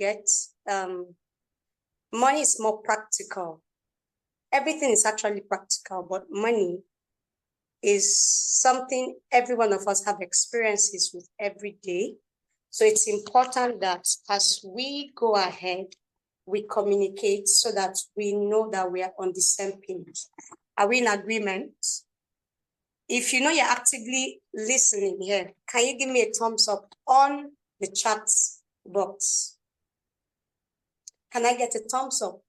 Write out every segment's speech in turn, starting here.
forget, money is more practical. Everything is actually practical, but money is something every one of us have experiences with every day. So it's important that as we go ahead, we communicate so that we know that we are on the same page. Are we in agreement? If you know you're actively listening here, can you give me a thumbs up on the chat box? Can I get a thumbs up?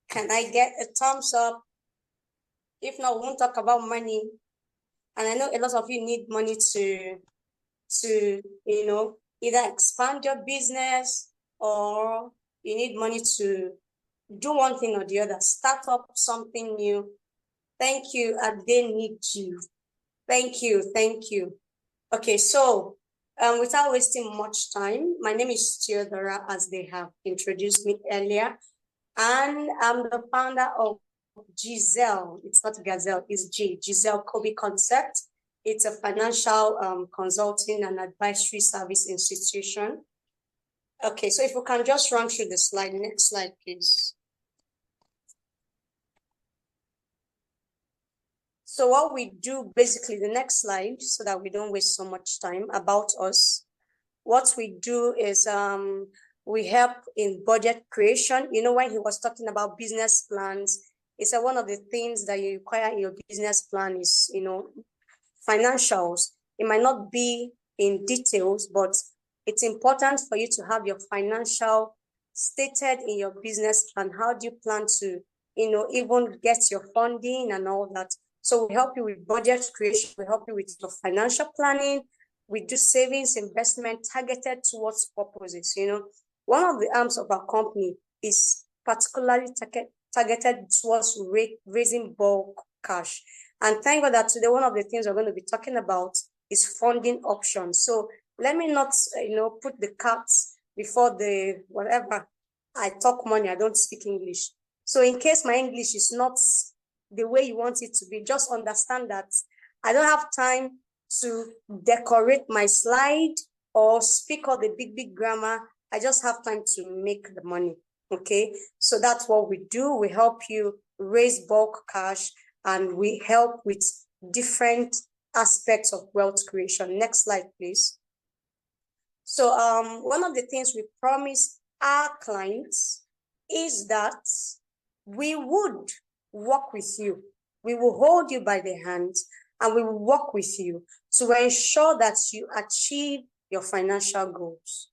Can I get a thumbs up? If not, we won't talk about money. And I know a lot of you need money to you know, either expand your business or you need money to do one thing or the other, start up something new. Thank you, and they need you. Thank you, thank you. Okay, so without wasting much time, my name is Theodore, as they have introduced me earlier, and I'm the founder of GEZELLE. It's not Gazelle, it's GEZELLE Kobi Concept. It's a financial consulting and advisory service institution. Okay, so if we can just run through the slide. Next slide, please. So what we do, basically, the next slide, so that we don't waste so much time, about us. What we do is we help in budget creation. You know, when he was talking about business plans, he said one of the things that you require in your business plan is, you know, financials. It might not be in details, but it's important for you to have your financial stated in your business plan. How do you plan to, you know, even get your funding and all that? So we help you with budget creation. We help you with your financial planning. We do savings, investment targeted towards purposes. You know, one of the arms of our company is particularly targeted towards raising bulk cash. And thank God that today, one of the things we're going to be talking about is funding options. So let me not, you know, put the carts before the whatever. I talk money, I don't speak English. So in case my English is not the way you want it to be, just understand that I don't have time to decorate my slide or speak all the big grammar. I just have time to make the money. Okay, so that's what we do. We help you raise bulk cash, and we help with different aspects of wealth creation. Next slide, please. So one of the things we promise our clients is that we would work with you. We will hold you by the hand and we will work with you to ensure that you achieve your financial goals.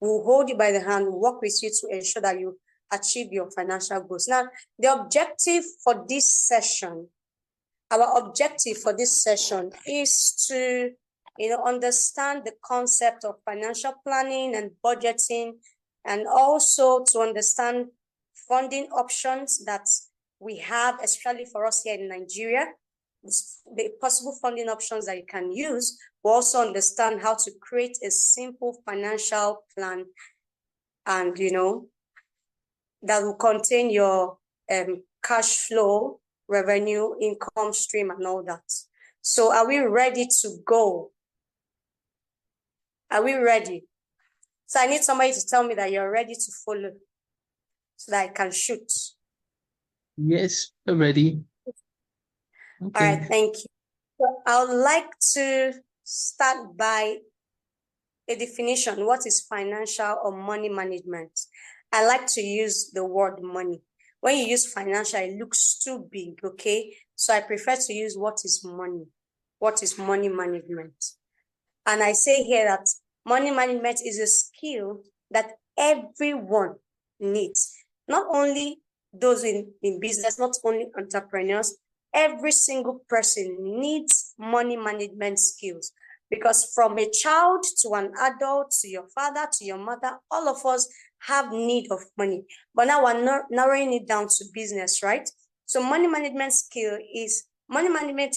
We'll hold you by the hand, we'll work with you to ensure that you achieve your financial goals. Now, the objective for this session, our objective for this session is to, you know, understand the concept of financial planning and budgeting, and also to understand funding options that we have, especially for us here in Nigeria, the possible funding options that you can use. We also understand how to create a simple financial plan, and, you know, that will contain your cash flow, revenue, income stream, and all that. So are we ready to go? Are we ready? So I need somebody to tell me that you're ready to follow so that I can shoot. Yes, we're ready. Okay. All right, thank you. So I would like to start by a definition. What is financial or money management? I like to use the word money. When you use financial, it looks too big, okay? So I prefer to use what is money. What is money management? And I say here that money management is a skill that everyone needs. Not only those in business, not only entrepreneurs, every single person needs money management skills. Because from a child to an adult, to your father, to your mother, all of us have need of money. But now we're narrowing it down to business, right? So money management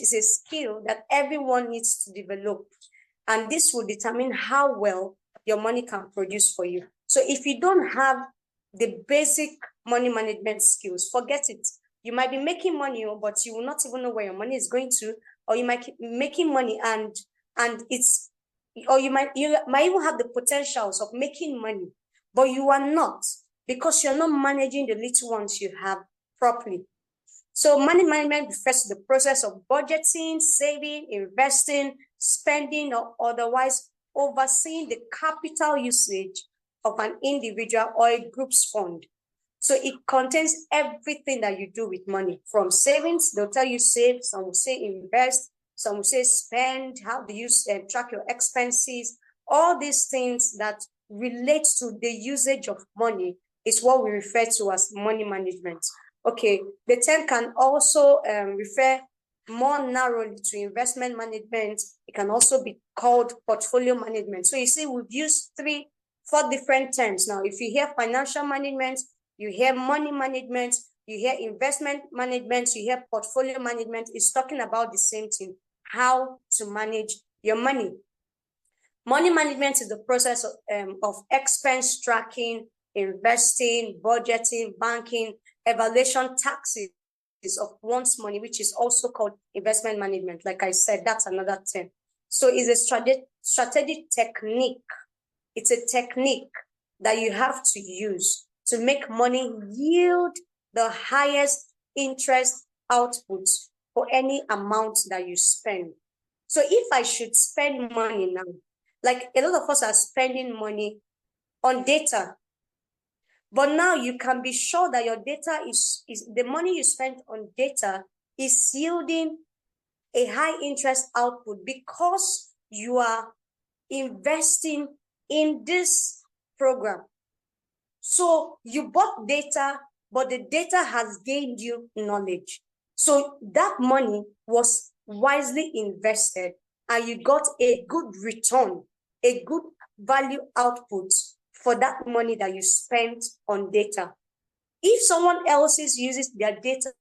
is a skill that everyone needs to develop. And this will determine how well your money can produce for you. So if you don't have the basic money management skills, forget it. You might be making money, but you will not even know where your money is going to, or you might keep making money and it's, or you might even have the potentials of making money, but you are not, because you're not managing the little ones you have properly. So money management refers to the process of budgeting, saving, investing, spending, or otherwise overseeing the capital usage of an individual or a group's fund. So it contains everything that you do with money, from savings. They'll tell you save, some will say invest, some will say spend, how do you track your expenses. All these things that relate to the usage of money is what we refer to as money management. Okay, the term can also refer more narrowly to investment management. It can also be called portfolio management. So you see, we've used 4 different terms now. If you hear financial management, you hear money management, you hear investment management, you hear portfolio management, it's talking about the same thing, how to manage your money. Money management is the process of expense tracking, investing, budgeting, banking, evaluation, taxes of one's money, which is also called investment management. Like I said, that's another term. So it's a strategic technique. It's a technique that you have to use to make money yield the highest interest output for any amount that you spend. So if I should spend money now, like a lot of us are spending money on data, but now you can be sure that your data is the money you spend on data is yielding a high interest output because you are investing in this program. So you bought data, but the data has gained you knowledge. So that money was wisely invested and you got a good return, a good value output for that money that you spent on data. If someone else uses their data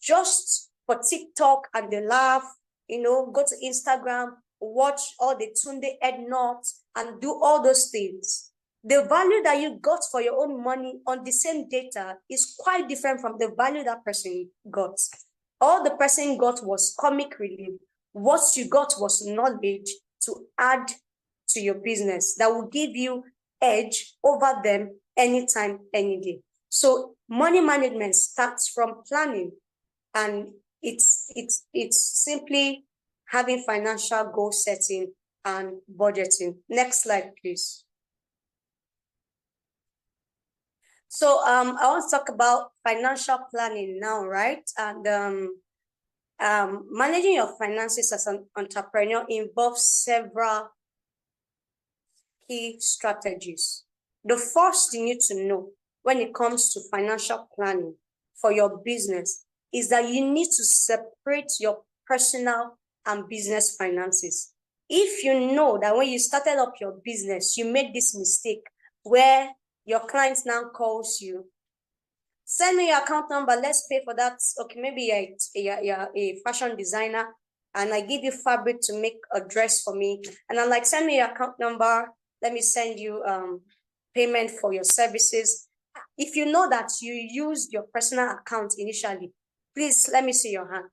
just for TikTok and they laugh, go to Instagram, watch all the Tunde Ed Knots and do all those things, the value that you got for your own money on the same data is quite different from the value that person got. All the person got was comic relief. What you got was knowledge to add to your business that will give you edge over them anytime, any day. So money management starts from planning, and it's simply having financial goal setting and budgeting. Next slide, please. So I want to talk about financial planning now, right? And managing your finances as an entrepreneur involves several key strategies. The first you need to know when it comes to financial planning for your business is that you need to separate your personal and business finances. If you know that when you started up your business, you made this mistake where your client now calls you, send me your account number, let's pay for that. Okay, maybe you're a fashion designer and I give you fabric to make a dress for me. And I'm like, send me your account number, let me send you payment for your services. If you know that you used your personal account initially, please let me see your hand.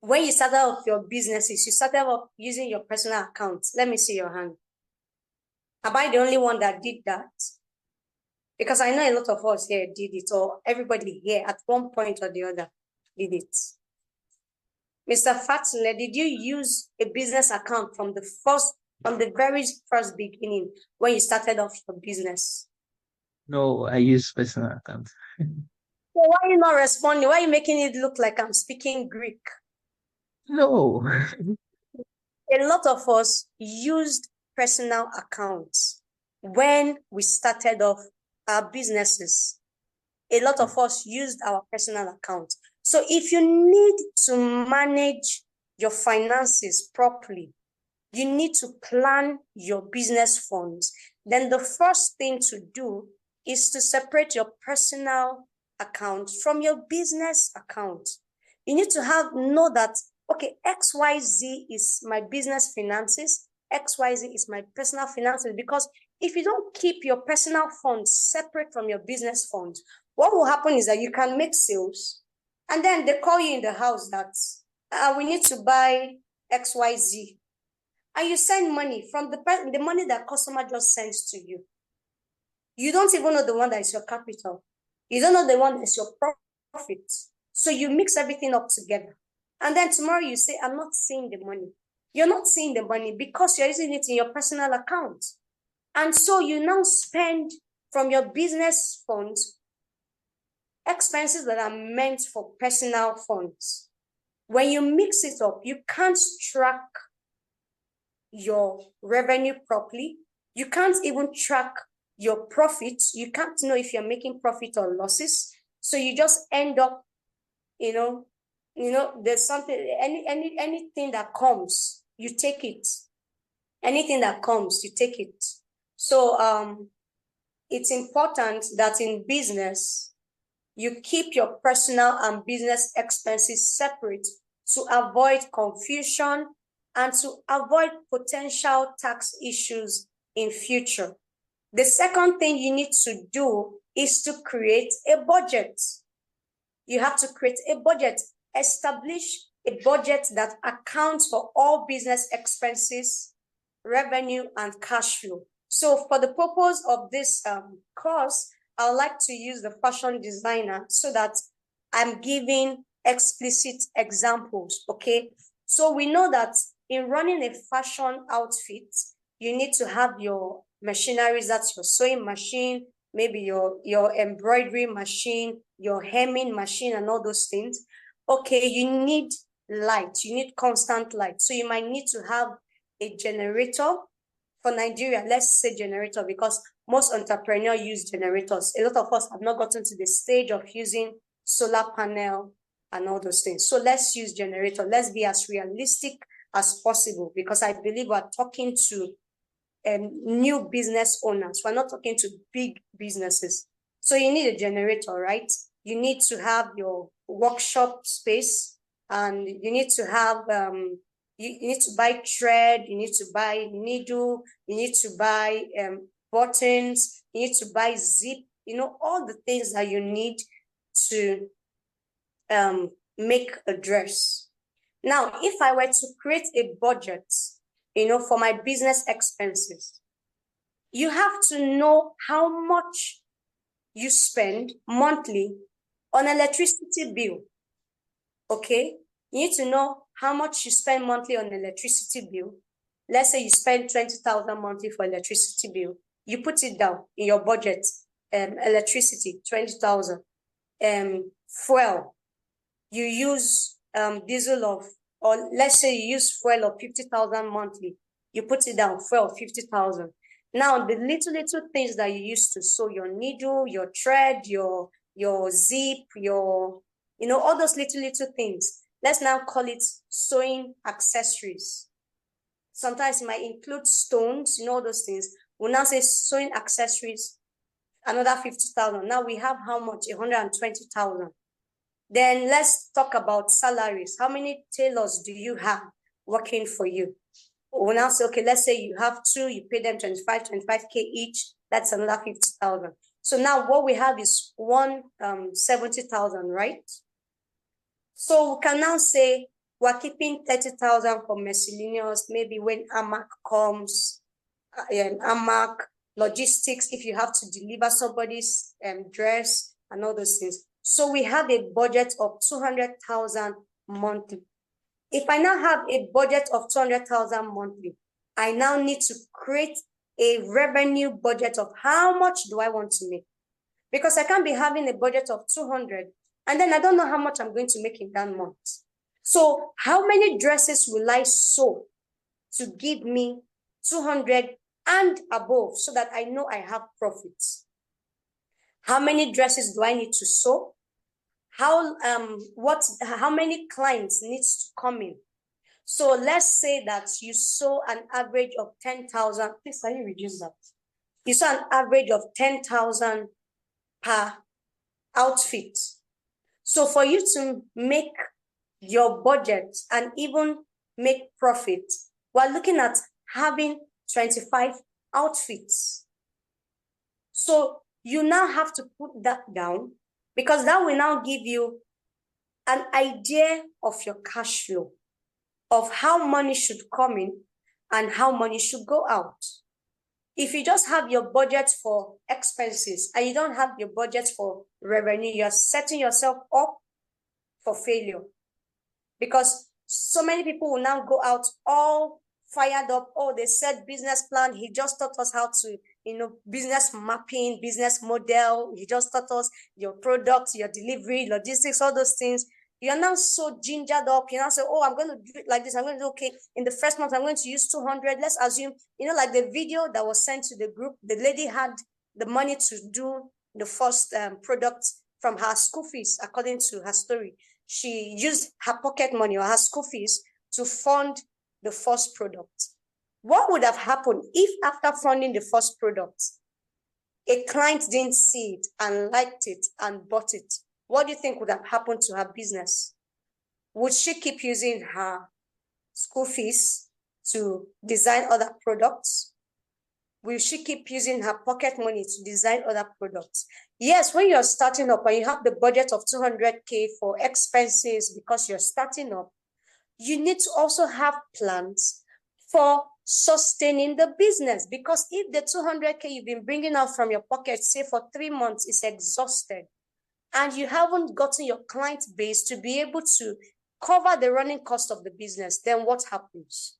When you started off your businesses, you started off using your personal account. Let me see your hand. Am I the only one that did that? Because I know a lot of us here did it, or everybody here at one point or the other did it. Mr. Fatune, did you use a business account from the very first beginning when you started off your business? No, I use personal account. So why are you not responding? Why are you making it look like I'm speaking Greek? No. A lot of us used personal accounts when we started off our businesses. A lot of us used our personal account. So if you need to manage your finances properly, you need to plan your business funds. Then the first thing to do is to separate your personal account from your business account. You need to know that, okay, XYZ is my business finances, XYZ is my personal finances, because if you don't keep your personal funds separate from your business funds, what will happen is that you can make sales and then they call you in the house that we need to buy XYZ. and you send money from the money that customer just sends to you. You don't even know the one that is your capital. You don't know the one that is your profit. So you mix everything up together. And then tomorrow you say, I'm not seeing the money. You're not seeing the money because you're using it in your personal account. And so you now spend from your business funds expenses that are meant for personal funds. When you mix it up, you can't track your revenue properly. You can't even track your profits. You can't know if you're making profit or losses. So you just end up, there's something, anything that comes, you take it. Anything that comes, you take it. So it's important that in business, you keep your personal and business expenses separate to avoid confusion and to avoid potential tax issues in future. The second thing you need to do is to create a budget. You have to create a budget. Establish a budget that accounts for all business expenses, revenue, and cash flow. So for the purpose of this course, I would like to use the fashion designer so that I'm giving explicit examples, okay? So we know that in running a fashion outfit, you need to have your machineries, that's your sewing machine, maybe your embroidery machine, your hemming machine, and all those things. Okay, you need light, you need constant light. So you might need to have a generator. For Nigeria, let's say generator, because most entrepreneurs use generators. A lot of us have not gotten to the stage of using solar panel and all those things. So let's use generator. Let's be as realistic as possible, because I believe we're talking to new business owners. We're not talking to big businesses. So you need a generator, right? You need to have your workshop space, and you need to have you need to buy thread, you need to buy needle, you need to buy buttons, you need to buy zip, all the things that you need to make a dress. Now, if I were to create a budget, for my business expenses, you have to know how much you spend monthly on electricity bill, okay? You need to know how much you spend monthly on electricity bill. Let's say you spend 20,000 monthly for electricity bill. You put it down in your budget. Electricity, 20,000. Fuel, you use diesel or let's say you use fuel of 50,000 monthly. You put it down, fuel 50,000. Now, the little things that you use to sew, your needle, your thread, your zip, all those little things. Let's now call it sewing accessories. Sometimes it might include stones, all those things. We'll now say sewing accessories, another 50,000. Now we have how much? 120,000. Then let's talk about salaries. How many tailors do you have working for you? We'll now say, okay, let's say you have two, you pay them 25K each. That's another 50,000. So now what we have is 170,000, right? So we can now say we're keeping 30,000 for miscellaneous, maybe when AMAC comes, AMAC, logistics, if you have to deliver somebody's dress and all those things. So we have a budget of 200,000 monthly. If I now have a budget of 200,000 monthly, I now need to create a revenue budget of how much do I want to make? Because I can't be having a budget of 200 and then I don't know how much I'm going to make in that month. So how many dresses will I sew to give me 200 and above so that I know I have profits? How many dresses do I need to sew? How many clients needs to come in? So let's say that you sew an average of 10,000. Please, can you reduce that? You sew an average of 10,000 per outfit. So for you to make your budget and even make profit, we're looking at having 25 outfits. So you now have to put that down, because that will now give you an idea of your cash flow, of how money should come in and how money should go out. If you just have your budget for expenses and you don't have your budget for revenue, you're setting yourself up for failure. Because so many people will now go out all fired up. Oh, they said business plan. He just taught us how to, business mapping, business model. He just taught us your product, your delivery, logistics, all those things. You're now so gingered up. You now say, oh, I'm going to do it like this. I'm going to do, okay, in the first month, I'm going to use 200. Let's assume, like the video that was sent to the group, the lady had the money to do the first product from her school fees, according to her story. She used her pocket money or her school fees to fund the first product. What would have happened if after funding the first product, a client didn't see it and liked it and bought it? What do you think would have happened to her business? Would she keep using her school fees to design other products? Will she keep using her pocket money to design other products? Yes, when you're starting up and you have the budget of 200K for expenses because you're starting up, you need to also have plans for sustaining the business. Because if the 200K you've been bringing out from your pocket, say for 3 months, is exhausted, and you haven't gotten your client base to be able to cover the running cost of the business, then what happens?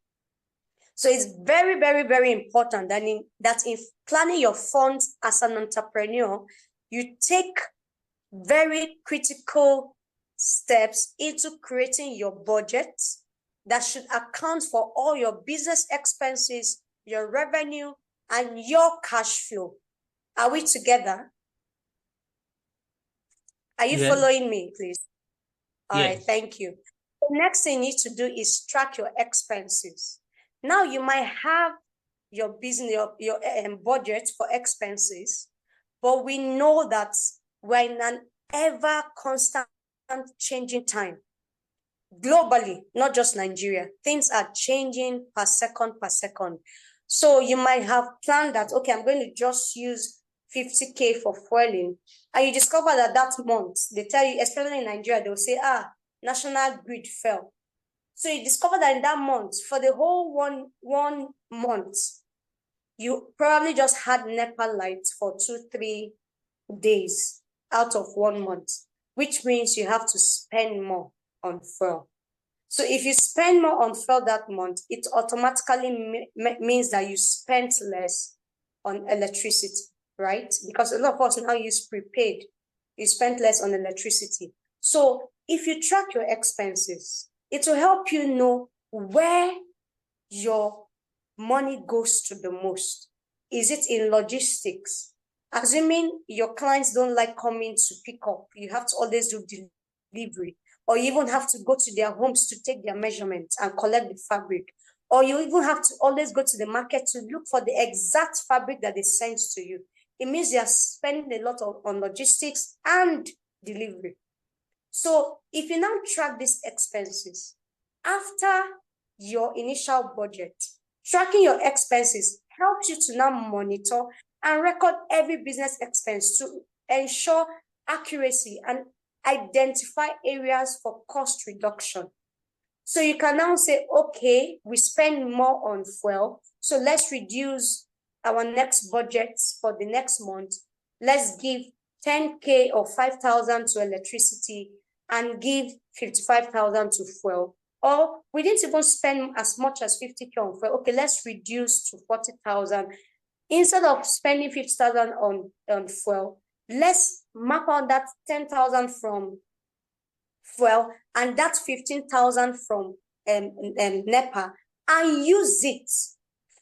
So it's very, very, very important that in planning your funds as an entrepreneur, you take very critical steps into creating your budget that should account for all your business expenses, your revenue, and your cash flow. Are we together? Are you following me, please? All right, thank you. The next thing you need to do is track your expenses. Now you might have your business, your budget for expenses, but we know that we're in an ever constant changing time. Globally, not just Nigeria, things are changing per second. So you might have planned that, okay, I'm going to just use 50K for fueling, and you discover that month, they tell you, especially in Nigeria, they'll say, national grid fell. So you discover that in that month, for the whole one month, you probably just had NEPA lights for 2-3 days out of 1 month, which means you have to spend more on fuel. So if you spend more on fuel that month, it automatically means that you spent less on electricity, right? Because a lot of us now use prepaid. You spent less on electricity. So if you track your expenses, it will help you know where your money goes to the most. Is it in logistics? Assuming your clients don't like coming to pick up, you have to always do delivery, or you even have to go to their homes to take their measurements and collect the fabric, or you even have to always go to the market to look for the exact fabric that they sent to you. It means they are spending a lot on logistics and delivery. So if you now track these expenses, after your initial budget, tracking your expenses helps you to now monitor and record every business expense to ensure accuracy and identify areas for cost reduction. So you can now say, okay, we spend more on fuel, so let's reduce our next budget for the next month. Let's give 10K or 5,000 to electricity and give 55,000 to fuel. Or we didn't even spend as much as 50K on fuel. Okay, let's reduce to 40,000. Instead of spending 50,000 on fuel, let's map out that 10,000 from fuel and that 15,000 from NEPA and use it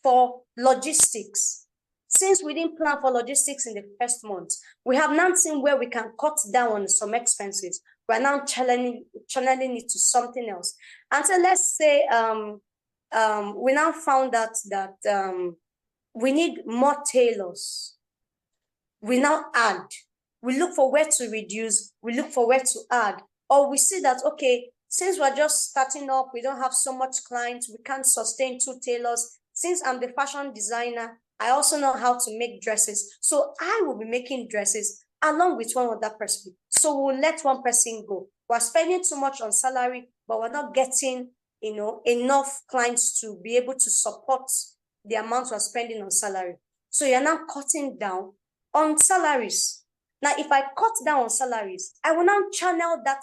for logistics. Since we didn't plan for logistics in the first month, we have now seen where we can cut down on some expenses. We're now channeling it to something else. And so let's say we now found out that we need more tailors. We now add. We look for where to reduce. We look for where to add. Or we see that, okay, since we're just starting up, we don't have so much clients, we can't sustain 2 tailors. Since I'm the fashion designer, I also know how to make dresses. So I will be making dresses along with one other person. So we'll let one person go. We're spending too much on salary, but we're not getting enough clients to be able to support the amount we're spending on salary. So you're now cutting down on salaries. Now, if I cut down on salaries, I will now channel that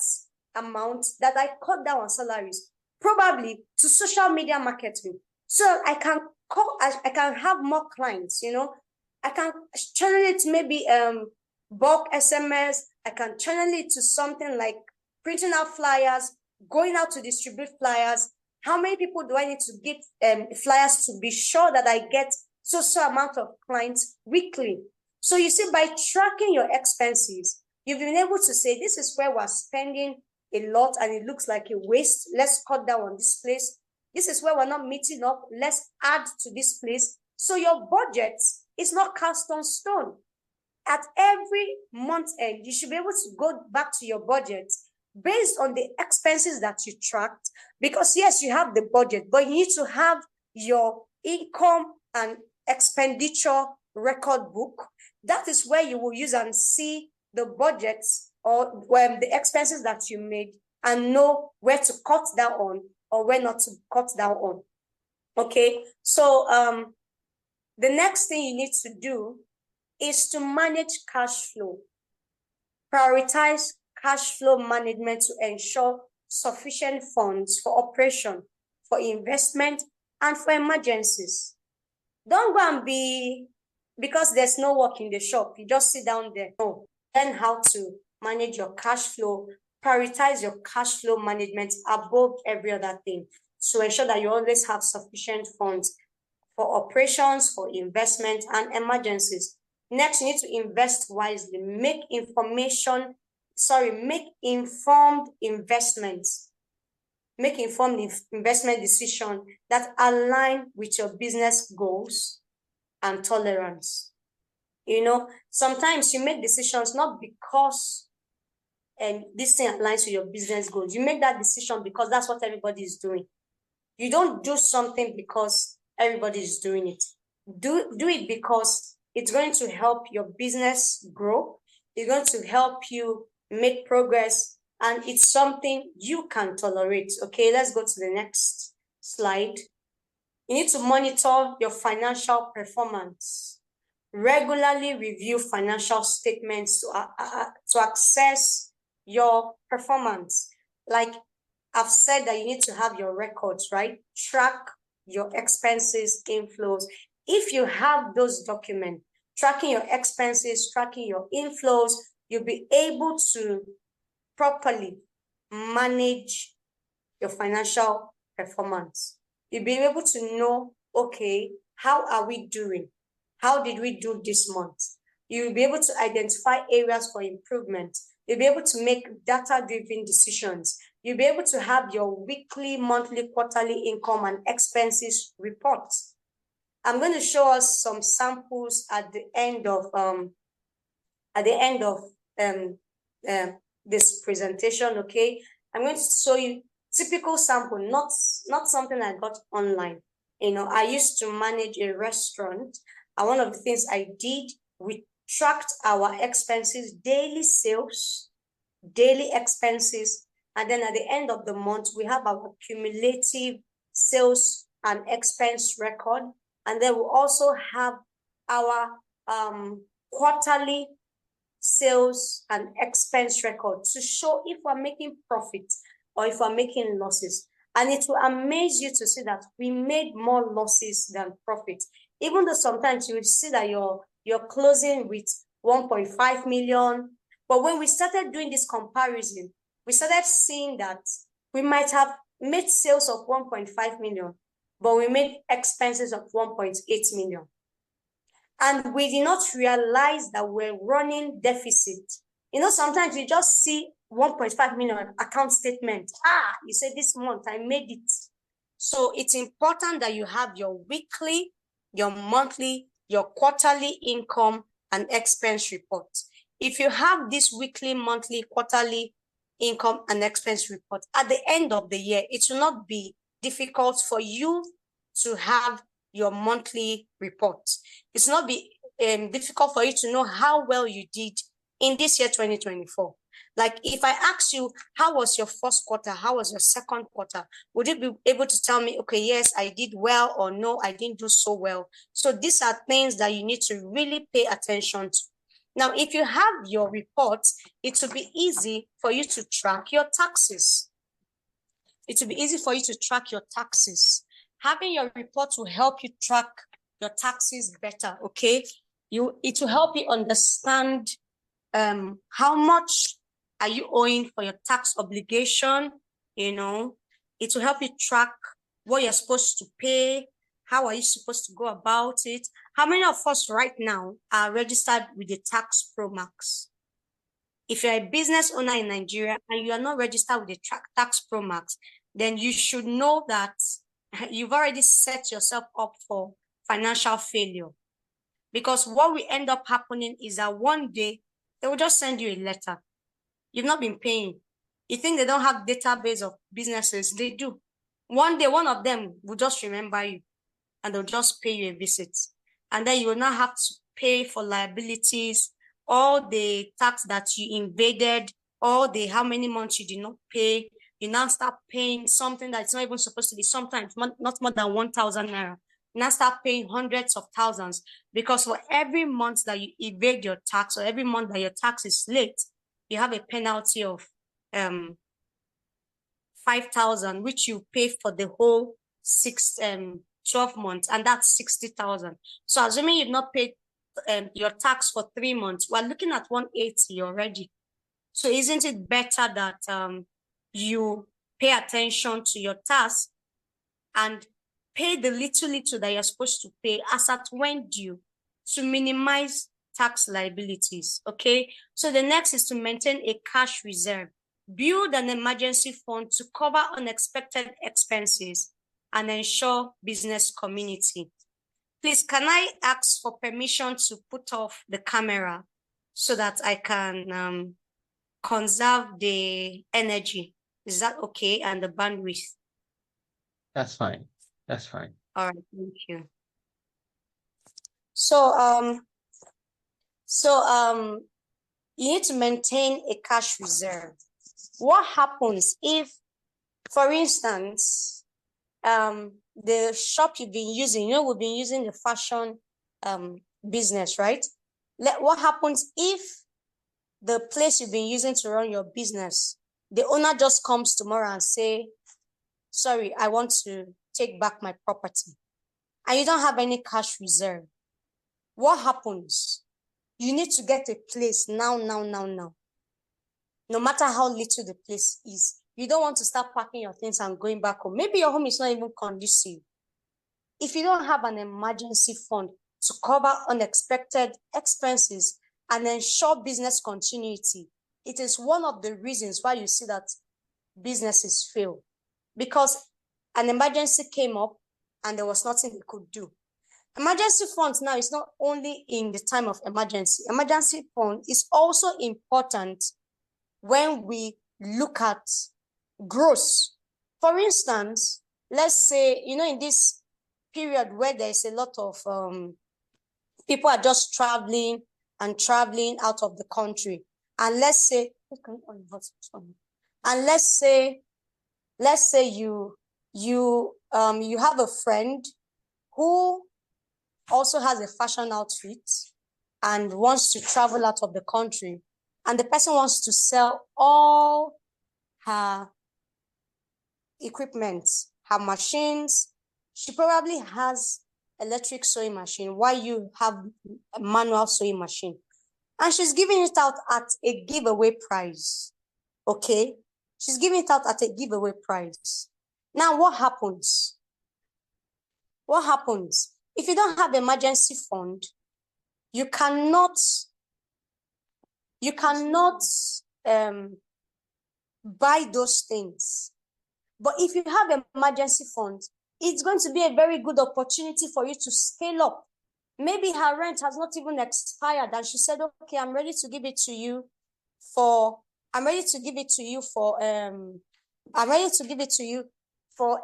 amount that I cut down on salaries, probably to social media marketing. So I can have more clients, I can channel it maybe bulk SMS. I can channel it to something like printing out flyers, going out to distribute flyers. How many people do I need to give flyers to be sure that I get so amount of clients weekly? So you see, by tracking your expenses, you've been able to say, this is where we're spending a lot and it looks like a waste. Let's cut down on this place. This is where we're not meeting up. Let's add to this place. So your budget is not cast on stone. At every month end, you should be able to go back to your budget based on the expenses that you tracked. Because yes, you have the budget, but you need to have your income and expenditure record book. That is where you will use and see the budgets or the expenses that you made and know where to cut down on or where not to cut down on. Okay, so the next thing you need to do is to manage cash flow. Prioritize cash flow management to ensure sufficient funds for operation, for investment, and for emergencies. Don't go and be, because there's no work in the shop, you just sit down there. No, learn how to manage your cash flow, prioritize your cash flow management above every other thing to ensure that you always have sufficient funds for operations, for investment, and emergencies. Next, you need to invest wisely. Make informed investments. Make informed investment decisions that align with your business goals and tolerance. Sometimes you make decisions not because this thing aligns with your business goals. You make that decision because that's what everybody is doing. You don't do something because everybody is doing it. Do it because it's going to help your business grow. It's going to help you make progress, and it's something you can tolerate. Okay, let's go to the next slide. You need to monitor your financial performance. Regularly review financial statements to assess your performance. Like I've said, that you need to have your records, right? Track your expenses, inflows. If you have those documents, tracking your expenses, tracking your inflows, you'll be able to properly manage your financial performance. You'll be able to know, okay, how are we doing? How did we do this month? You'll be able to identify areas for improvement. You'll be able to make data-driven decisions. You'll be able to have your weekly, monthly, quarterly income and expenses reports. I'm going to show us some samples at the end of this presentation. Okay, I'm going to show you typical sample, not something I got online. I used to manage a restaurant, and one of the things I did, we tracked our expenses, daily sales, daily expenses, and then at the end of the month, we have our cumulative sales and expense record. And then we also have our quarterly sales and expense record to show if we're making profit or if we're making losses. And it will amaze you to see that we made more losses than profit. Even though sometimes you will see that you're closing with 1.5 million. But when we started doing this comparison, we started seeing that we might have made sales of 1.5 million, but we made expenses of 1.8 million. And we did not realize that we're running deficit. Sometimes you just see 1.5 million account statement. You say this month I made it. So it's important that you have your weekly, your monthly, your quarterly income and expense report. If you have this weekly, monthly, quarterly income and expense report, at the end of the year, it will not be difficult for you to have your monthly report. It's not be difficult for you to know how well you did in this year 2024. Like if I ask you, how was your first quarter? How was your second quarter? Would you be able to tell me, okay, yes, I did well, or no, I didn't do so well? So these are things that you need to really pay attention to. Now, if you have your report, it will be easy for you to track your taxes. It will be easy for you to track your taxes. Having your report will help you track your taxes better, okay? It will help you understand how much are you owing for your tax obligation, you know. It will help you track what you're supposed to pay, how are you supposed to go about it. How many of us right now are registered with the Tax Pro Max? If you're a business owner in Nigeria and you are not registered with the Tax Pro Max, then you should know that you've already set yourself up for financial failure. Because what will end up happening is that one day they will just send you a letter. You've not been paying. You think they don't have database of businesses? They do. One day, one of them will just remember you and they'll just pay you a visit. And then you will not have to pay for liabilities, all the tax that you invaded, all the how many months you did not pay. You now start paying something that's not even supposed to be, sometimes not more than 1,000 naira. You now start paying hundreds of thousands, because for every month that you evade your tax, or every month that your tax is late, you have a penalty of 5,000, which you pay for the whole 12 months, and that's 60,000. So assuming you've not paid your tax for 3 months, we're looking at 180 already. So isn't it better that you pay attention to your tax and pay the little that you're supposed to pay as at when due, to minimize tax liabilities, okay? So the next is to maintain a cash reserve. Build an emergency fund to cover unexpected expenses and ensure business continuity. Please, can I ask for permission to put off the camera so that I can conserve the energy? Is that okay? And the bandwidth? That's fine. That's fine. All right, thank you. So you need to maintain a cash reserve. What happens if, for instance, the shop you've been using, we've been using the fashion business, right? What happens if the place you've been using to run your business, the owner just comes tomorrow and say, sorry, I want to take back my property, and you don't have any cash reserve? What happens? You need to get a place now. No matter how little the place is. You don't want to start packing your things and going back home. Maybe your home is not even conducive. If you don't have an emergency fund to cover unexpected expenses and ensure business continuity, it is one of the reasons why you see that businesses fail. Because an emergency came up and there was nothing they could do. Emergency funds now is not only in the time of emergency. Emergency fund is also important when we look at growth. For instance, let's say, in this period where there's a lot of people are just traveling out of the country, and let's say you have a friend who also has a fashion outfit and wants to travel out of the country, and the person wants to sell all her equipment, her machines. She probably has electric sewing machine while you have a manual sewing machine, and she's giving it out at a giveaway price. Okay, she's giving it out at a giveaway price. Now, what happens? What happens if you don't have emergency fund? You cannot buy those things. But if you have emergency fund, it's going to be a very good opportunity for you to scale up. Maybe her rent has not even expired, and she said, okay, I'm ready to give it to you for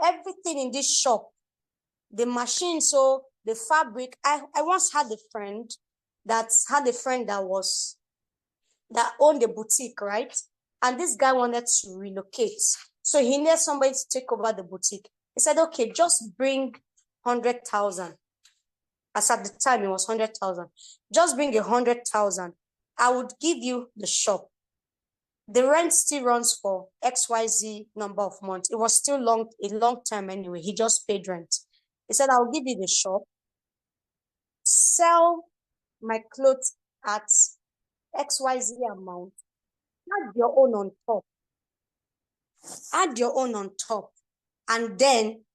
everything in this shop. The machine, so the fabric. I once had a friend that was that owned a boutique, right? And this guy wanted to relocate. So he needed somebody to take over the boutique. He said, okay, just bring 100,000. As at the time, it was 100,000. Just bring 100,000. I would give you the shop. The rent still runs for XYZ number of months. It was still a long term anyway. He just paid rent. He said, I'll give you the shop. Sell my clothes at XYZ amount. Add your own on top. Add your own on top. And then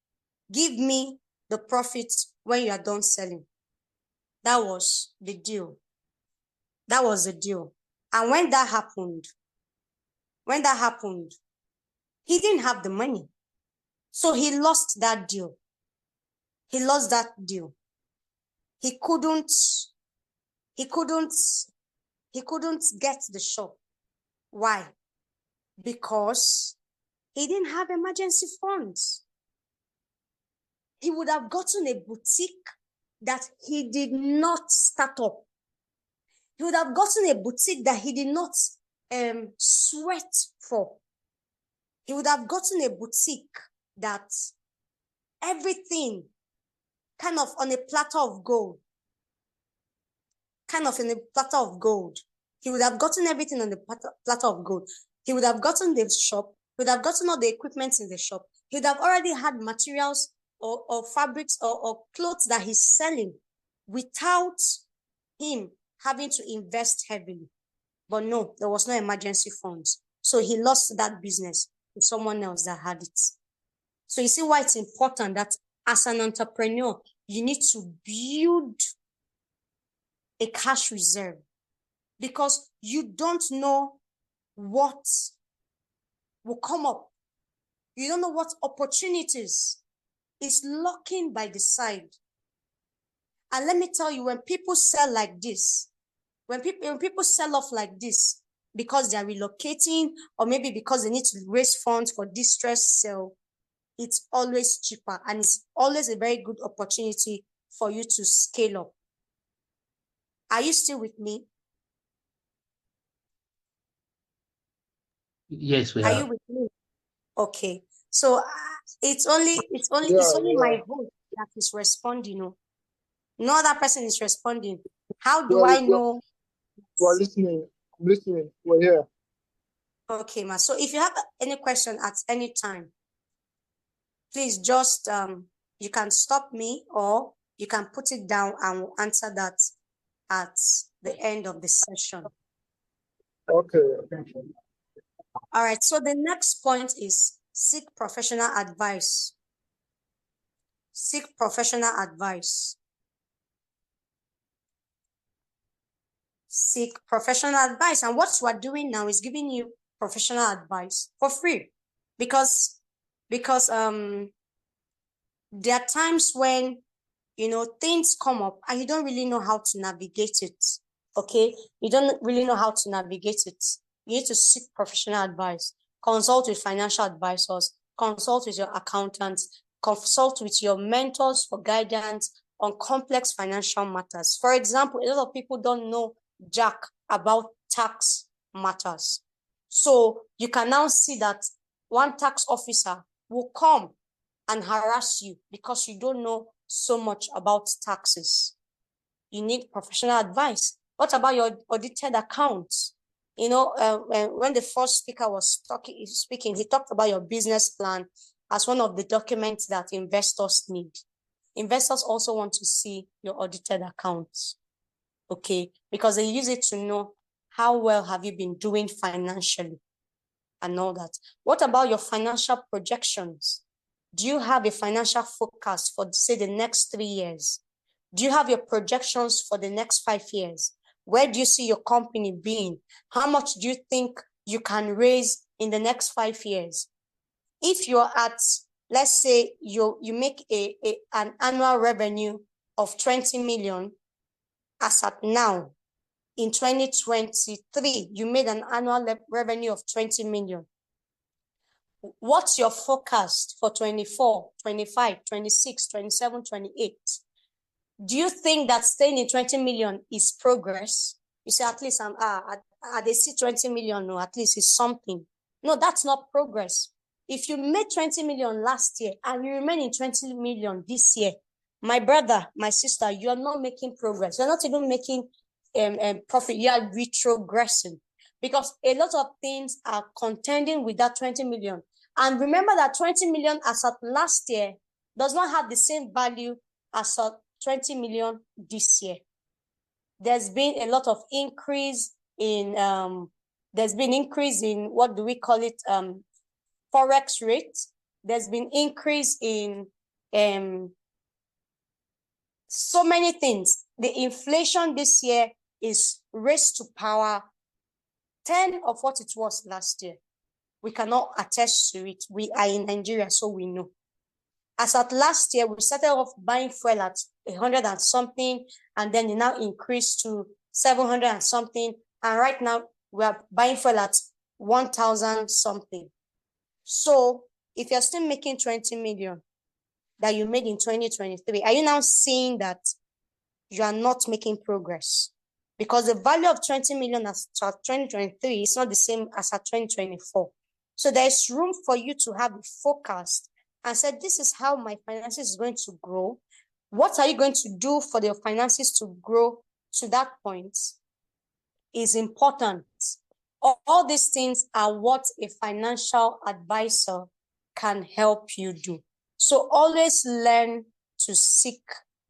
give me the profits when you are done selling. That was the deal. That was the deal. And when that happened, he didn't have the money. So he lost that deal. He lost that deal. He couldn't get the shop. Why? Because he didn't have emergency funds. He would have gotten a boutique that he did not start up. He would have gotten a boutique that he did not sweat for. He would have gotten a boutique that everything kind of on a platter of gold. Kind of in a platter of gold. He would have gotten everything on the platter of gold. He would have gotten the shop. He would have gotten all the equipment in the shop. He would have already had materials or fabrics or clothes that he's selling without him having to invest heavily. But no, there was no emergency funds. So he lost that business to someone else that had it. So you see why it's important that as an entrepreneur, you need to build a cash reserve, because you don't know what will come up. You don't know what opportunities is lurking by the side. And let me tell you, when people sell like this, when people sell off like this because they are relocating, or maybe because they need to raise funds for distressed sale, it's always cheaper, and it's always a very good opportunity for you to scale up. Are you still with me? Yes, we Are are. you with me? Okay. So it's only my voice that is responding. No other person is responding. How do I know? We're listening. I'm listening. We're here. Okay, ma. So if you have any question at any time, please just you can stop me, or you can put it down and we'll answer that at the end of the session. Okay. All right. So the next point is seek professional advice. Seek professional advice. Seek professional advice. And what we're doing now is giving you professional advice for free, because there are times when things come up and you don't really know how to navigate it. Okay, you don't really know how to navigate it. You need to seek professional advice. Consult with financial advisors, consult with your accountants, consult with your mentors for guidance on complex financial matters. For example, a lot of people don't know jack about tax matters. So you can now see that one tax officer will come and harass you because you don't know so much about taxes. You need professional advice. What about your audited accounts? When the first speaker was speaking, he talked about your business plan as one of the documents that investors need. Investors also want to see your audited accounts, okay? Because they use it to know how well have you been doing financially and all that. What about your financial projections? Do you have a financial forecast for, say, the next 3 years? Do you have your projections for the next 5 years? Where do you see your company being? How much do you think you can raise in the next 5 years? If you're at, let's say you make an annual revenue of 20 million, as at now, in 2023, you made an annual revenue of 20 million. What's your forecast for 24, 25, 26, 27, 28? Do you think that staying in 20 million is progress? You say, at least they see 20 million, no, at least it's something. No, that's not progress. If you made 20 million last year and you remain in 20 million this year, my brother, my sister, you are not making progress. You're not even making profit. You are retrogressing, because a lot of things are contending with that 20 million. And remember that 20 million as of last year does not have the same value as of 20 million this year. There's been a lot of increase in what do we call it, forex rate. There's been increase in so many things. The inflation this year is raised to power 10 of what it was last year. We cannot attest to it. We are in Nigeria, so we know. As at last year, we started off buying fuel at 100 and something, and then it now increased to 700 and something. And right now, we are buying fuel at 1,000 something. So if you're still making 20 million that you made in 2023, are you now seeing that you are not making progress? Because the value of 20 million as at 2023 is not the same as at 2024. So there's room for you to have a focus and say, this is how my finances is going to grow. What are you going to do for your finances to grow to that point is important. All these things are what a financial advisor can help you do. So always learn to seek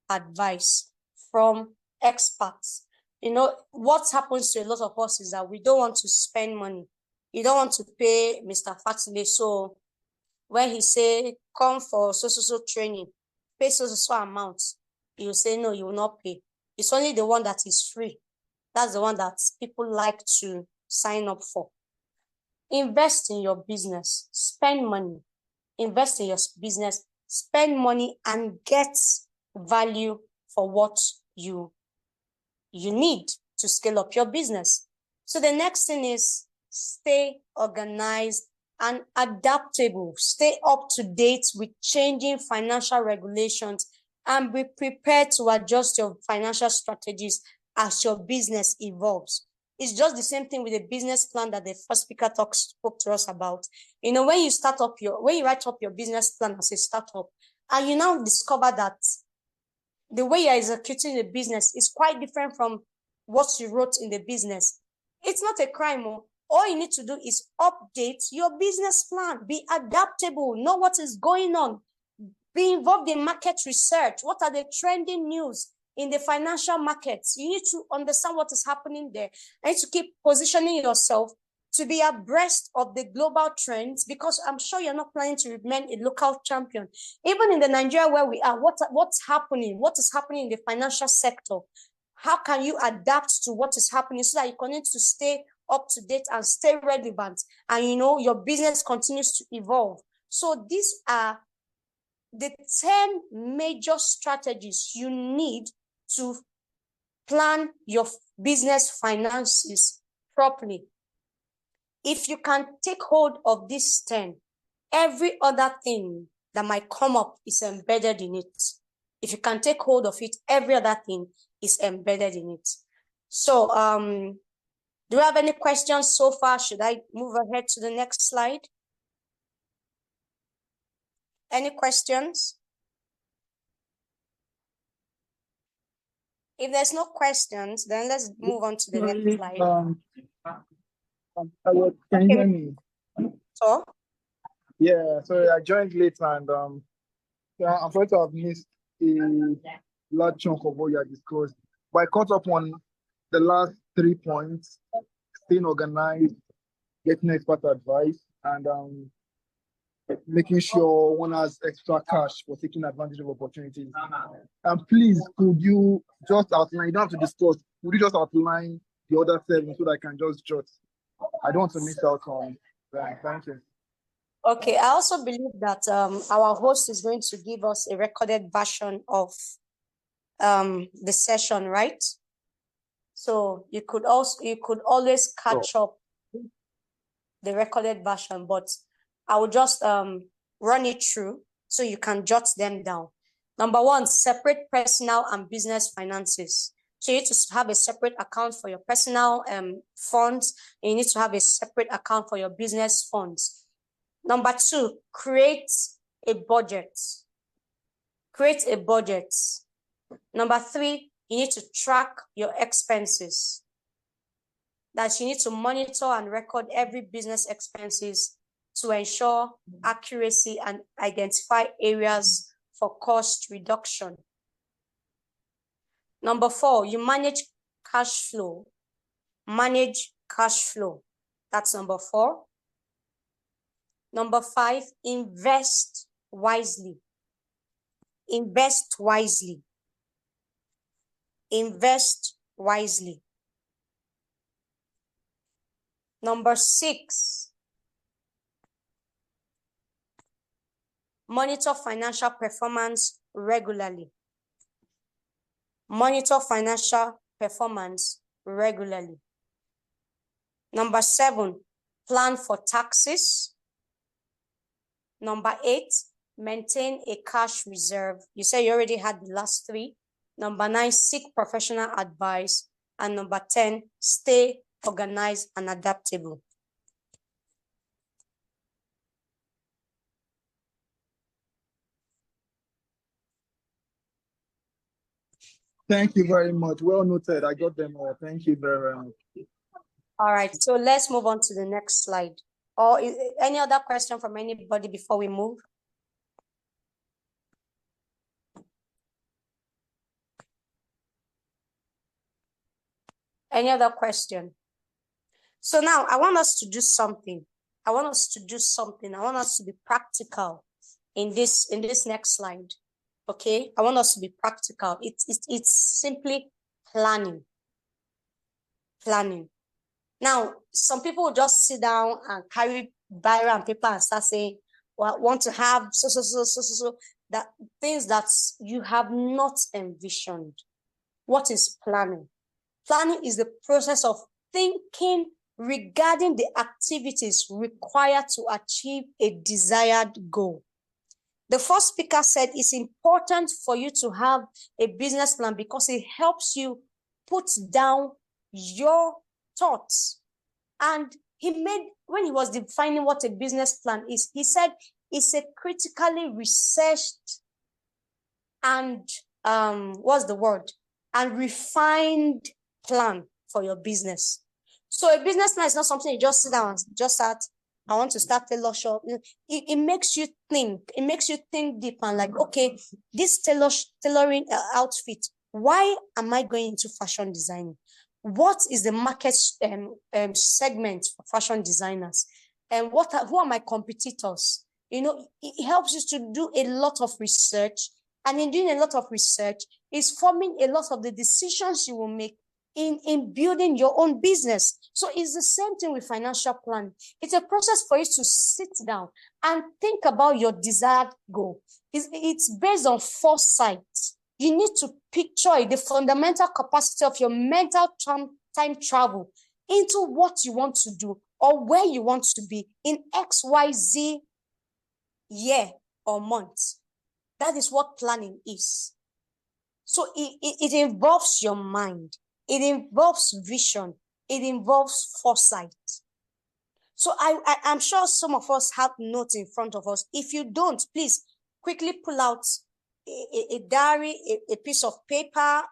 advice from experts. You know, what happens to a lot of us is that we don't want to spend money. You don't want to pay Mr. Fatile. So when he say, come for so training, pay so amount, you say, no, you will not pay. It's only the one that is free. That's the one that people like to sign up for. Invest in your business, spend money, invest in your business, spend money, and get value for what you need to scale up your business. So the next thing is stay organized and adaptable. Stay up to date with changing financial regulations and be prepared to adjust your financial strategies as your business evolves. It's just the same thing with the business plan that the first speaker spoke to us about. You know, when you write up your business plan as a startup, and you now discover that the way you're executing the business is quite different from what you wrote in the business, it's not a crime. All you need to do is update your business plan. Be adaptable. Know what is going on. Be involved in market research. What are the trending news in the financial markets? You need to understand what is happening there. You need to keep positioning yourself to be abreast of the global trends, because I'm sure you're not planning to remain a local champion. Even in the Nigeria where we are, what's happening? What is happening in the financial sector? How can you adapt to what is happening so that you continue to stay up to date and stay relevant, and you know your business continues to evolve? So these are the 10 major strategies you need to plan your business finances properly. If you can take hold of these 10, every other thing that might come up is embedded in it. If you can take hold of it, every other thing is embedded in it. So, do you have any questions so far? Should I move ahead to the next slide? Any questions? If there's no questions, then let's move on to the next slide. Hello, can you hear me? So? Yeah, sorry, I joined late and I'm sorry to have missed a large chunk of what you had discussed. But I caught up on the last 3 points: staying organized, getting expert advice, and making sure one has extra cash for taking advantage of opportunities. And please, could you just outline, you don't have to discuss, would you just outline the other 7 so that I can just jot? I don't want to miss out on that. Thank you. Okay, I also believe that our host is going to give us a recorded version of the session, right? So you could always catch up the recorded version, but I will just run it through so you can jot them down. Number 1, separate personal and business finances. So you need to have a separate account for your personal funds, and you need to have a separate account for your business funds. Number 2, create a budget. Create a budget. Number 3, you need to track your expenses. That you need to monitor and record every business expenses to ensure accuracy and identify areas for cost reduction. Number 4, you manage cash flow. Manage cash flow. That's number 4. Number 5, invest wisely. Invest wisely. Invest wisely. Number 6, monitor financial performance regularly. Monitor financial performance regularly. Number 7, plan for taxes. Number 8, maintain a cash reserve. You say you already had the last 3. Number 9, seek professional advice. And number 10, stay organized and adaptable. Thank you very much. Well noted. I got them all. Thank you very much. All right, so let's move on to the next slide. Or any other question from anybody before we move? Any other question? So now I want us to do something. I want us to be practical in this next slide. Okay, I want us to be practical. It's simply planning. Planning. Now, some people will just sit down and carry biro and paper and start saying, well, want to have so, that things that you have not envisioned. What is planning? Planning is the process of thinking regarding the activities required to achieve a desired goal. The first speaker said it's important for you to have a business plan because it helps you put down your thoughts. And when he was defining what a business plan is, he said it's a critically researched and and refined plan for your business. So a business plan is not something you just sit down and just start. I want to start a tailor shop. It makes you think. It makes you think deep and like, okay, this tailoring outfit, why am I going into fashion designing? What is the market segment for fashion designers? And who are my competitors? It helps you to do a lot of research. And in doing a lot of research, is forming a lot of the decisions you will make in building your own business. So it's the same thing with financial planning. It's a process for you to sit down and think about your desired goal. It's based on foresight. You need to picture the fundamental capacity of your mental time travel into what you want to do or where you want to be in XYZ year or month. That is what planning is. So it involves your mind. It involves vision. It involves foresight. So I'm sure some of us have notes in front of us. If you don't, please quickly pull out a diary, a piece of paper,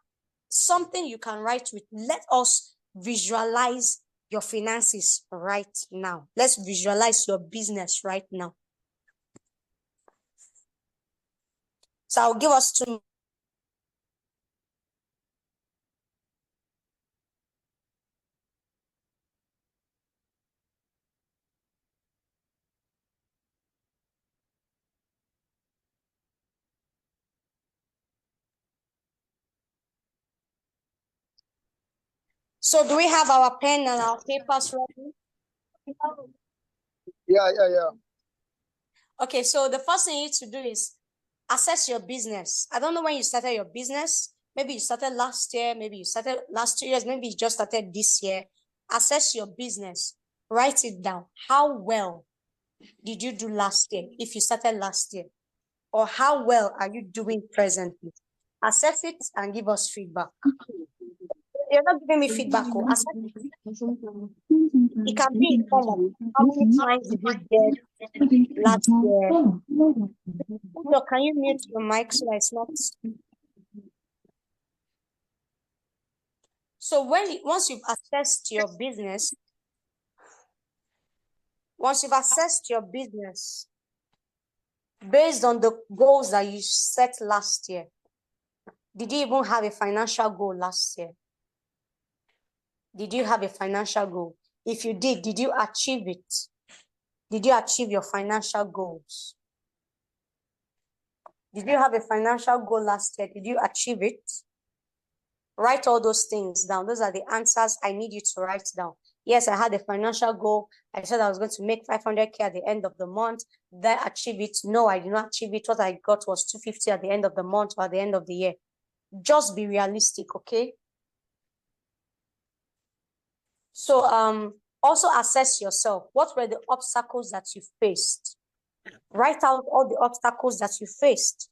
something you can write with. Let us visualize your finances right now. Let's visualize your business right now. So I'll give us 2 minutes. So do we have our pen and our papers ready? Yeah. Okay, so the first thing you need to do is assess your business. I don't know when you started your business. Maybe you started last year. Maybe you started last 2 years. Maybe you just started this year. Assess your business. Write it down. How well did you do last year if you started last year? Or how well are you doing presently? Assess it and give us feedback. you're not giving me feedback. Oh. It can be in form of how many times did you get last year? So can you mute your mic so that it's not? So once you've assessed your business, based on the goals that you set last year, did you even have a financial goal last year? Did you have a financial goal? If you did you achieve it? Did you achieve your financial goals? Did you have a financial goal last year? Did you achieve it? Write all those things down. Those are the answers I need you to write down. Yes, I had a financial goal. I said I was going to make 500K at the end of the month. Did I achieve it? No, I did not achieve it. What I got was 250 at the end of the month or at the end of the year. Just be realistic, okay? So also assess yourself. What were the obstacles that you faced? Write out all the obstacles that you faced.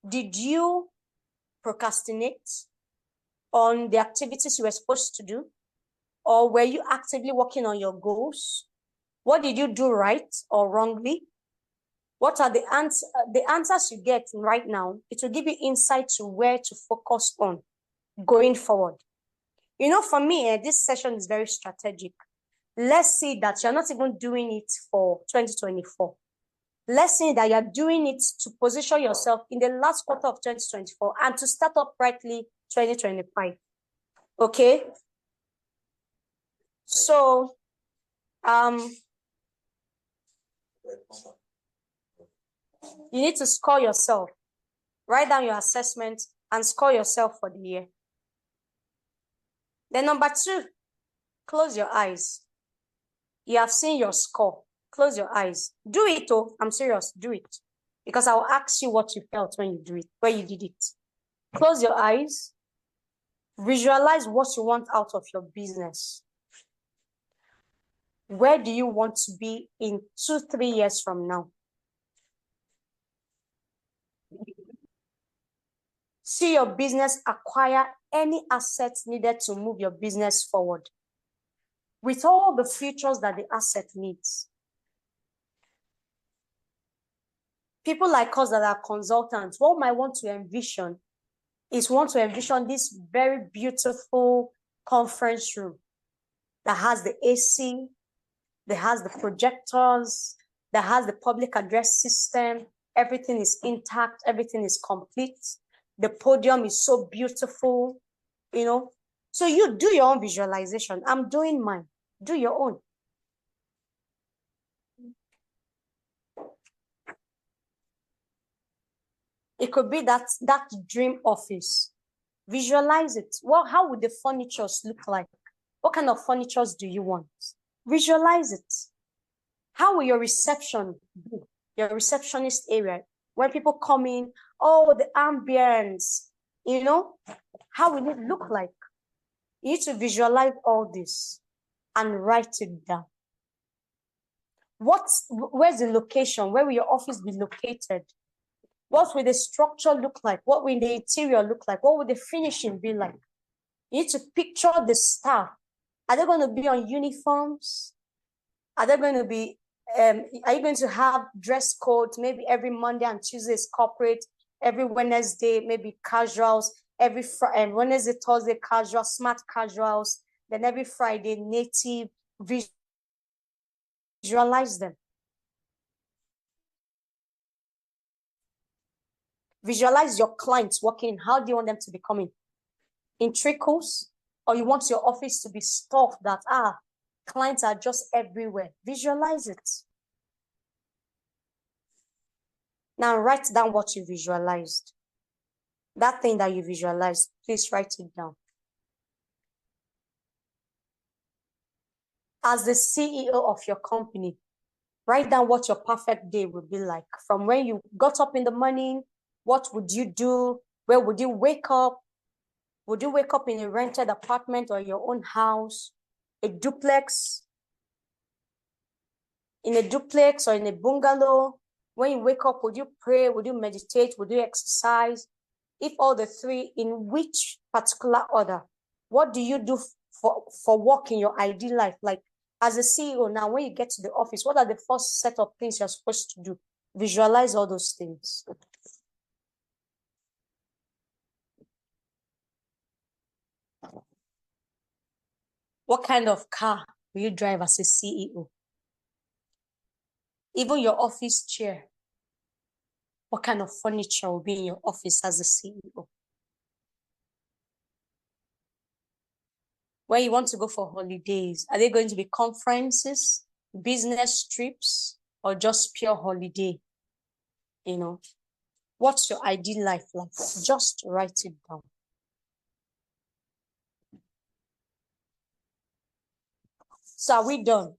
Did you procrastinate on the activities you were supposed to do? Or were you actively working on your goals? What did you do right or wrongly? What are the answers you get right now? It will give you insight to where to focus on going forward. You know, for me, this session is very strategic. Let's see that you're not even doing it for 2024. Let's say that you're doing it to position yourself in the last quarter of 2024 and to start up brightly 2025. Okay? So, you need to score yourself. Write down your assessment and score yourself for the year. Then number 2, close your eyes. You have seen your score. Close your eyes. Do it, oh, I'm serious, do it. Because I will ask you what you felt when you do it, when you did it. Close your eyes. Visualize what you want out of your business. Where do you want to be in 2-3 years from now? See your business acquire any assets needed to move your business forward, with all the features that the asset needs. People like us that are consultants, what we might want to envision is this very beautiful conference room that has the AC, that has the projectors, that has the public address system. Everything is intact, everything is complete. The podium is so beautiful, you know. So you do your own visualization. I'm doing mine. Do your own. It could be that dream office. Visualize it. Well, how would the furnitures look like? What kind of furnitures do you want? Visualize it. How will your reception be? Your receptionist area. When people come in, oh, the ambience, you know, how will it look like? You need to visualize all this and write it down. Where's the location? Where will your office be located? What will the structure look like? What will the interior look like? What will the finishing be like? You need to picture the staff. Are they going to be on uniforms? Are they going to be, are you going to have dress codes? Maybe every Monday and Tuesday is corporate. Every Wednesday, maybe casuals. Every Wednesday, Thursday, casual, smart casuals. Then every Friday, native. Visualize them. Visualize your clients working. How do you want them to be coming? In trickles? Or you want your office to be stuffed that, clients are just everywhere. Visualize it. Now write down what you visualized. That thing that you visualized, please write it down. As the CEO of your company, write down what your perfect day would be like. From when you got up in the morning, what would you do? Where would you wake up? Would you wake up in a rented apartment or your own house? A duplex? In a duplex or in a bungalow? When you wake up, would you pray? Would you meditate? Would you exercise? If all the three, in which particular order? What do you do for work in your ideal life? Like as a CEO now, when you get to the office, what are the first set of things you're supposed to do? Visualize all those things. What kind of car will you drive as a CEO? Even your office chair. What kind of furniture will be in your office as a CEO? Where you want to go for holidays, are they going to be conferences, business trips, or just pure holiday? You know, what's your ideal life like? Just write it down. So are we done?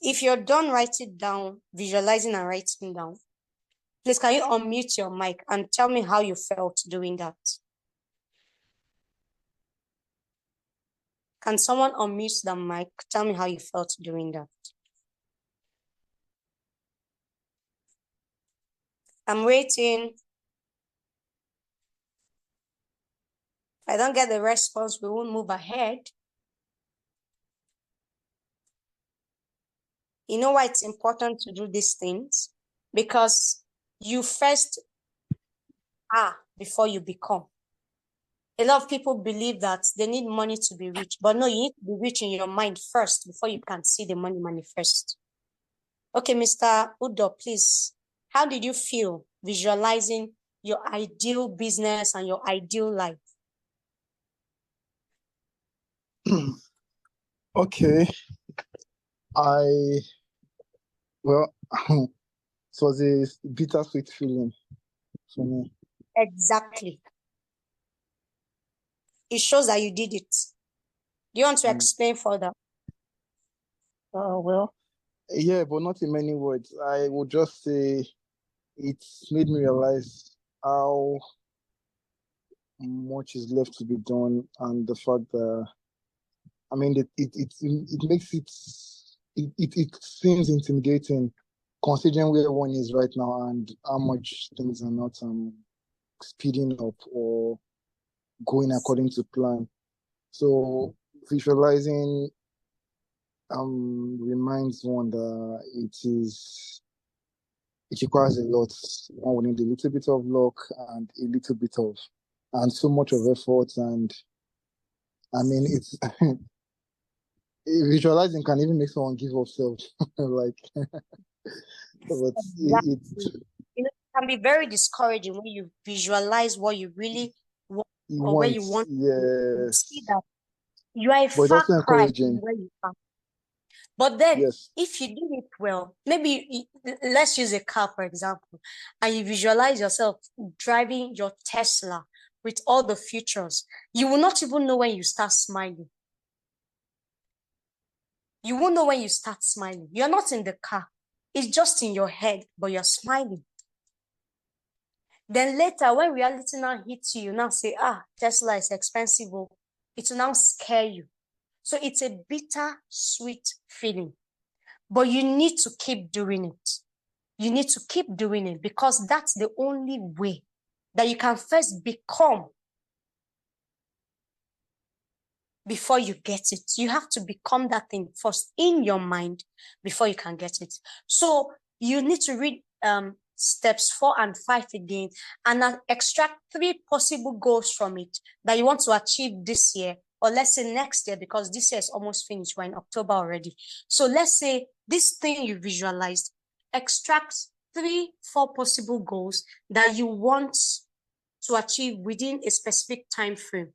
If you're done, write it down, visualizing and writing down. Please, can you unmute your mic and tell me how you felt doing that? Can someone unmute the mic? Tell me how you felt doing that. I'm waiting. If I don't get the response, we won't move ahead. You know why it's important to do these things? Because you first are before you become. A lot of people believe that they need money to be rich, but no, you need to be rich in your mind first before you can see the money manifest. Okay, Mr. Udo, please, how did you feel visualizing your ideal business and your ideal life? Okay. Well, it was a bittersweet feeling for me. Exactly. It shows that you did it. Do you want to explain further? Well, yeah, but not in many words. I would just say it's made me realize how much is left to be done, and the fact that I mean it makes it seems intimidating considering where one is right now and how much things are not speeding up or going according to plan. So visualizing reminds one that it requires a lot. One will need a little bit of luck and a little bit of and so much of effort, and I mean it's visualizing can even make someone give up self like but Exactly. it You know, it can be very discouraging when you visualize what you really want or where you want to see yes, that you are a but it's far also cry encouraging. from where you are. But then, Yes. if you do it well, maybe let's use a car, for example, and you visualize yourself driving your Tesla with all the features, you will not even know when you start smiling. You won't know when you start smiling. You're not in the car. It's just in your head, but you're smiling. Then later, when reality now hits you, you now say, Tesla is expensive. It will now scare you. So it's a bitter, sweet feeling. But you need to keep doing it. You need to keep doing it because that's the only way that you can first become before you get it. You have to become that thing first in your mind before you can get it. So you need to read steps 4 and 5 again and extract 3 possible goals from it that you want to achieve this year, or let's say next year, because this year is almost finished. We're in October already. So let's say this thing you visualized, extract 3-4 possible goals that you want to achieve within a specific time frame.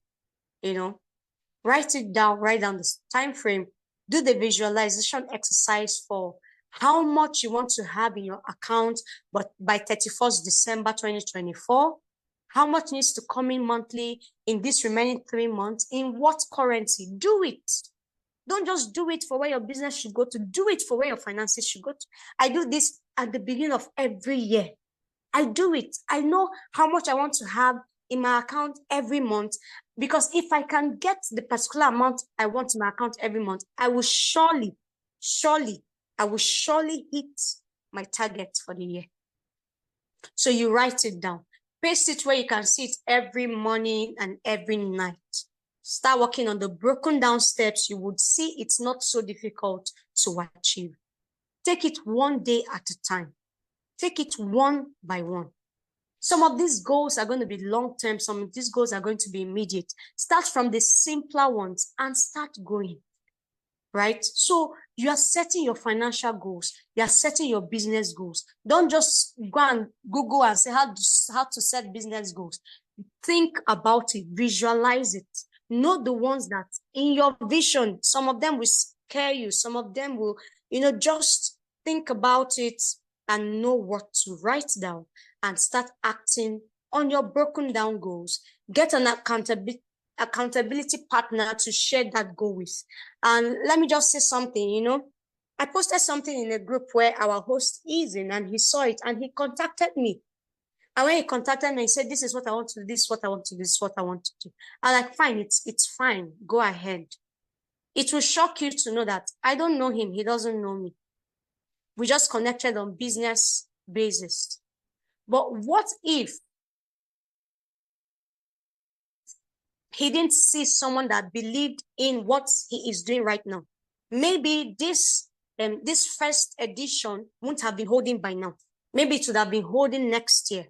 Write it down, write down the time frame, do the visualization exercise for how much you want to have in your account, but by 31st December 2024, how much needs to come in monthly in this remaining 3 months, in what currency. Do it. Don't just do it for where your business should go to, do it for where your finances should go to. I do this at the beginning of every year. I do it. I know how much I want to have in my account every month, because if I can get the particular amount I want in my account every month, I will surely hit my target for the year. So you write it down. Paste it where you can see it every morning and every night. Start working on the broken down steps. You would see it's not so difficult to achieve. Take it one day at a time. Take it one by one. Some of these goals are going to be long-term. Some of these goals are going to be immediate. Start from the simpler ones and start going, right? So you are setting your financial goals. You are setting your business goals. Don't just go and Google and say how to set business goals. Think about it. Visualize it. Know the ones that in your vision, some of them will scare you. Some of them will, just think about it and know what to write down and start acting on your broken down goals. Get an accountability partner to share that goal with. And let me just say something, I posted something in a group where our host is in, and he saw it and he contacted me. And when he contacted me, he said, this is what I want to do, this is what I want to do, this is what I want to do. I'm like, fine, it's fine. Go ahead. It will shock you to know that I don't know him. He doesn't know me. We just connected on business basis. But what if he didn't see someone that believed in what he is doing right now? Maybe this first edition wouldn't have been holding by now. Maybe it would have been holding next year.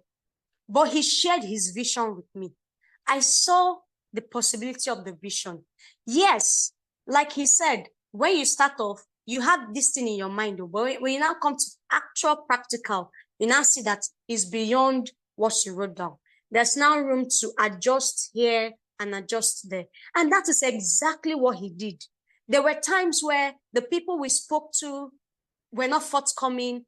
But he shared his vision with me. I saw the possibility of the vision. Yes, like he said, when you start off, you have this thing in your mind, but when you now come to actual practical, you now see that it's beyond what you wrote down. There's now room to adjust here and adjust there. And that is exactly what he did. There were times where the people we spoke to were not forthcoming.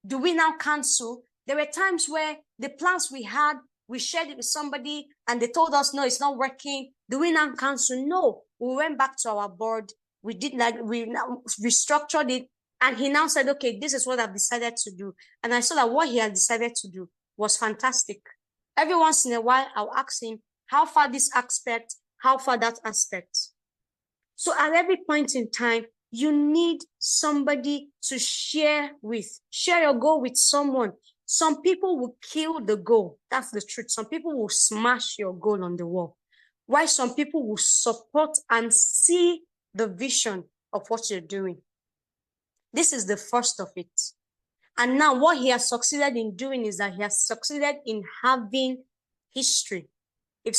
Do we now cancel? There were times where the plans we had, we shared it with somebody and they told us, no, it's not working. Do we now cancel? No. We went back to our board. We restructured it. And he now said, okay, this is what I've decided to do. And I saw that what he had decided to do was fantastic. Every once in a while, I'll ask him, how far this aspect, how far that aspect. So at every point in time, you need somebody to share with. Share your goal with someone. Some people will kill the goal. That's the truth. Some people will smash your goal on the wall. While some people will support and see the vision of what you're doing. This is the first of it. And now what he has succeeded in doing is that he has succeeded in having history. If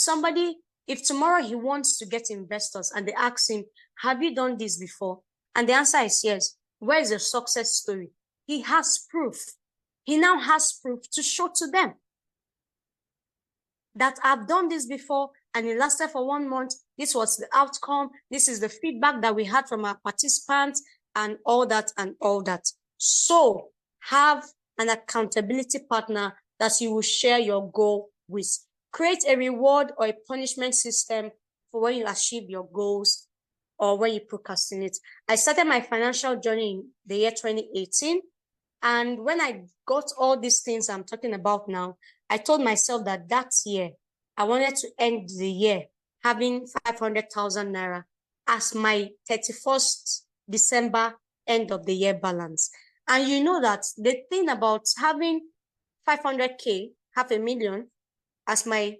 tomorrow he wants to get investors and they ask him, have you done this before? And the answer is yes. Where is your success story? He has proof. He now has proof to show to them that I've done this before and it lasted for 1 month. This was the outcome. This is the feedback that we had from our participants and all that and all that. So have an accountability partner that you will share your goal with. Create a reward or a punishment system for when you achieve your goals or when you procrastinate. I started my financial journey in the year 2018. And when I got all these things I'm talking about now, I told myself that year, I wanted to end the year having 500,000 Naira as my 31st December end of the year balance. And you know that the thing about having 500K, 500,000, as my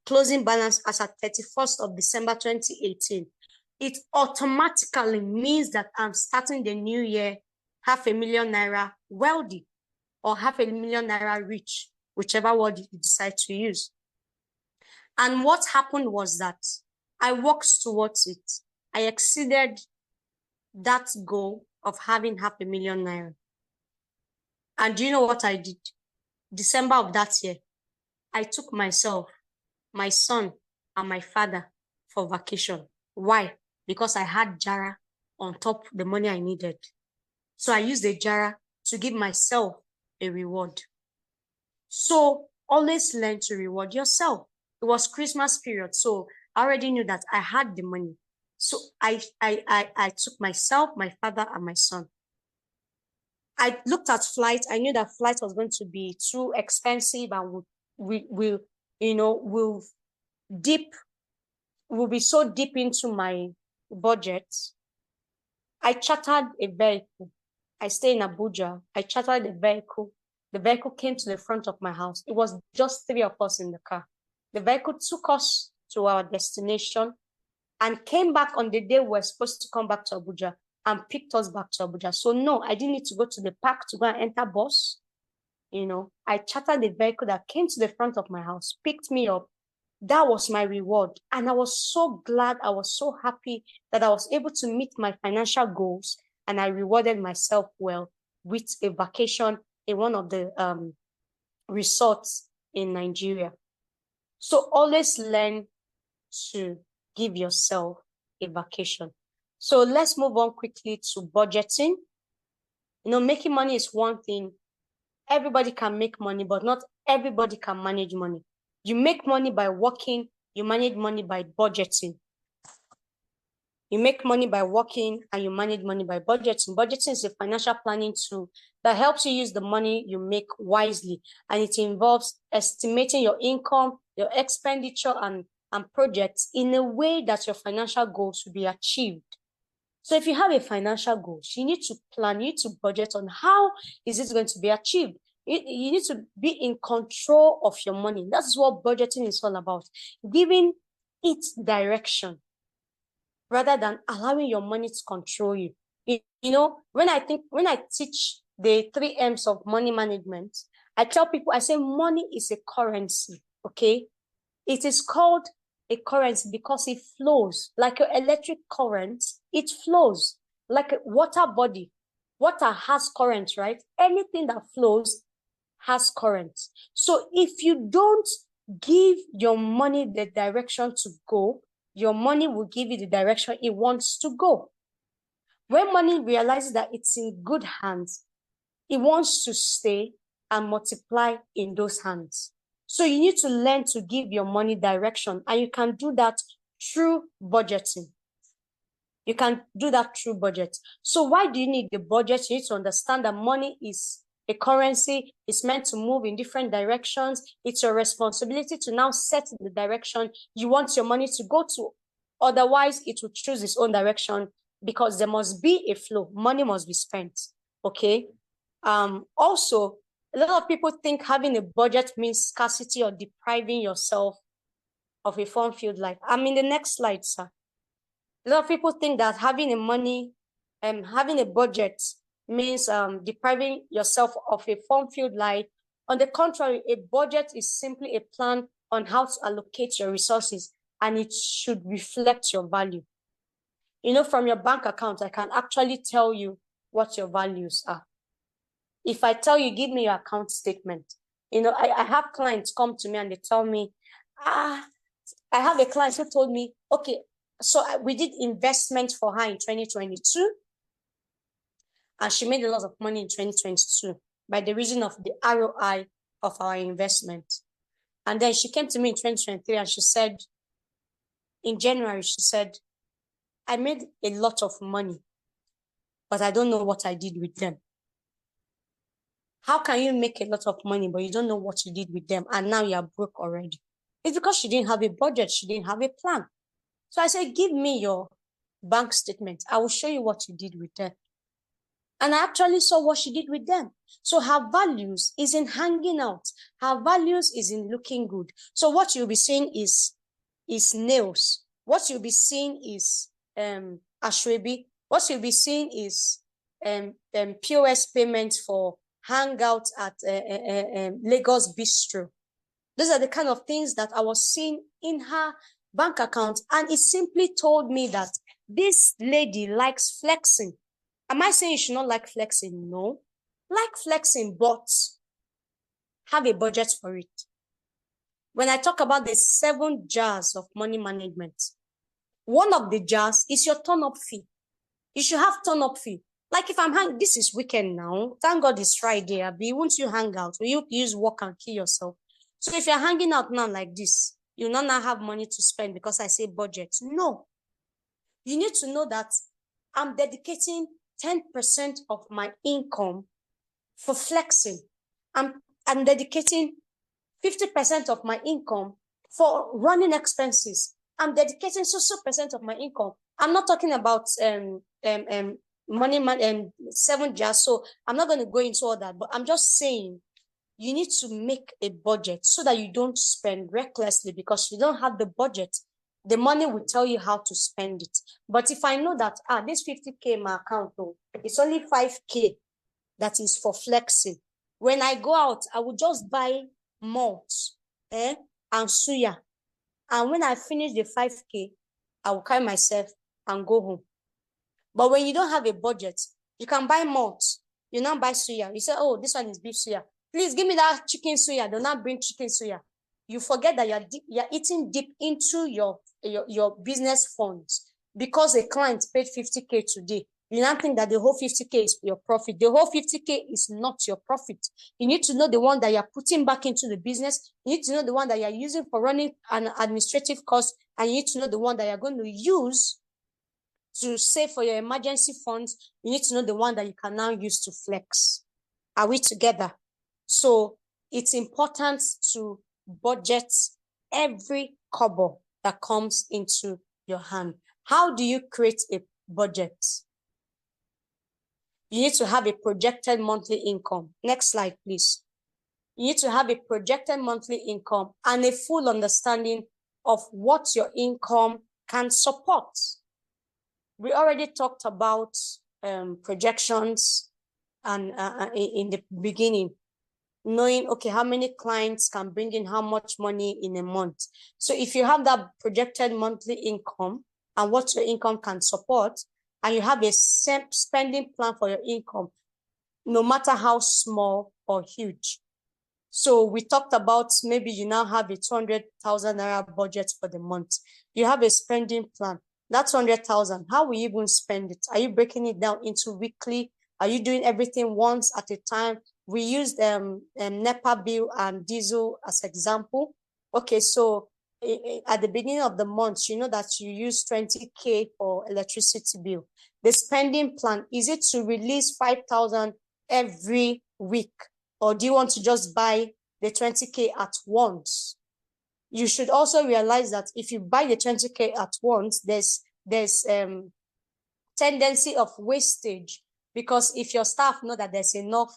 closing balance as at 31st of December 2018, it automatically means that I'm starting the new year 500,000 Naira wealthy or 500,000 Naira rich, whichever word you decide to use. And what happened was that I worked towards it. I exceeded that goal of having 500,000 Naira. And do you know what I did? December of that year, I took myself, my son, and my father for vacation. Why? Because I had Jara on top of the money I needed. So I used the Jara to give myself a reward. So always learn to reward yourself. It was Christmas period, so I already knew that I had the money. So I took myself, my father, and my son. I looked at flight. I knew that flight was going to be too expensive and will be so deep into my budget. I chartered a vehicle. I stay in Abuja. I chartered a vehicle the vehicle came to the front of my house. It was just 3 of us in the car. The vehicle took us to our destination and came back on the day we were supposed to come back to Abuja and picked us back to Abuja. So no, I didn't need to go to the park to go and enter bus. You know, I chartered the vehicle that came to the front of my house, picked me up. That was my reward. And I was so glad, I was so happy that I was able to meet my financial goals, and I rewarded myself well with a vacation in one of the resorts in Nigeria. So always learn to give yourself a vacation. So let's move on quickly to budgeting. You know, making money is one thing. Everybody can make money, but not everybody can manage money. You make money by working, you manage money by budgeting. You make money by working and you manage money by budgeting. Budgeting is a financial planning tool that helps you use the money you make wisely. And it involves estimating your income, your expenditure, and projects in a way that your financial goals will be achieved. So if you have a financial goal, you need to plan, you need to budget on how is it going to be achieved. You need to be in control of your money. That's what budgeting is all about. Giving it direction rather than allowing your money to control you. You know, when I teach the 3 M's of money management, I tell people, I say money is a currency, okay? It is called a currency because it flows like your electric current. It flows like a water body. Water has current, right? Anything that flows has current. So if you don't give your money the direction to go, your money will give you the direction it wants to go. When money realizes that it's in good hands, it wants to stay and multiply in those hands. So you need to learn to give your money direction, and you can do that through budgeting. You can do that through budget. So why do you need the budget? You need to understand that money is a currency. It's meant to move in different directions. It's your responsibility to now set the direction you want your money to go to. Otherwise, it will choose its own direction because there must be a flow. Money must be spent, okay? Also, a lot of people think having a budget means scarcity or depriving yourself of a fun-filled life. I'm in the next slide, sir. A lot of people think that having a budget means depriving yourself of a fun-filled life. On the contrary, a budget is simply a plan on how to allocate your resources, and it should reflect your value. You know, from your bank account, I can actually tell you what your values are. If I tell you, give me your account statement, you know, I have clients come to me and they tell me, I have a client who told me, okay, so we did investment for her in 2022, and she made a lot of money in 2022 by the reason of the ROI of our investment. And then she came to me in 2023 and she said, in January, she said, I made a lot of money, but I don't know what I did with them. How can you make a lot of money, but you don't know what you did with them, and now you're broke already? It's because she didn't have a budget. She didn't have a plan. So I said, give me your bank statement. I will show you what you did with them. And I actually saw what she did with them. So her values is in hanging out. Her values is in looking good. So what you'll be seeing is nails. What you'll be seeing is ashwebi. What you'll be seeing is POS payments for hangout at Lagos Bistro. Those are the kind of things that I was seeing in her bank account. And it simply told me that this lady likes flexing. Am I saying you should not like flexing? No. Like flexing, but have a budget for it. When I talk about the 7 jars of money management, one of the jars is your turn-up fee. You should have turn-up fee. Like if I'm hanging, this is weekend now. Thank God it's Friday. Abi, won't you hang out? Will you use work and kill yourself? So if you're hanging out now like this, you not now have money to spend because I say budget. No. You need to know that I'm dedicating 10% of my income for flexing. I'm dedicating 50% of my income for running expenses. I'm dedicating so percent of my income. I'm not talking about money 7 jars. So I'm not going to go into all that, but I'm just saying you need to make a budget so that you don't spend recklessly, because you don't have the budget. The money will tell you how to spend it. But if I know that, this 50K in my account, it's only 5K that is for flexing. When I go out, I will just buy malt and suya. And when I finish the 5K, I will carry myself and go home. But when you don't have a budget, you can buy malt. You now buy suya. You say, oh, this one is beef suya. Please give me that chicken suya. Do not bring chicken suya. You forget that you're eating deep into your business funds, because a client paid 50K today. You now think that the whole 50K is your profit. The whole 50K is not your profit. You need to know the one that you're putting back into the business. You need to know the one that you're using for running an administrative cost. And you need to know the one that you're going to use to save for your emergency funds. You need to know the one that you can now use to flex. Are we together? So it's important to budget every kobo that comes into your hand. How do you create a budget? You need to have a projected monthly income. Next slide, please. You need to have a projected monthly income and a full understanding of what your income can support. We already talked about projections and in the beginning, knowing, okay, how many clients can bring in how much money in a month. So if you have that projected monthly income and what your income can support, and you have a spending plan for your income, no matter how small or huge. So we talked about maybe you now have a 200,000 naira budget for the month. You have a spending plan. That's 200,000. How will you even spend it? Are you breaking it down into weekly? Are you doing everything once at a time? We used NEPA bill and diesel as example. Okay, so at the beginning of the month, you know that you use 20K for electricity bill. The spending plan, is it to release 5,000 every week? Or do you want to just buy the 20K at once? You should also realize that if you buy the 20K at once, there's tendency of wastage, because if your staff know that there's enough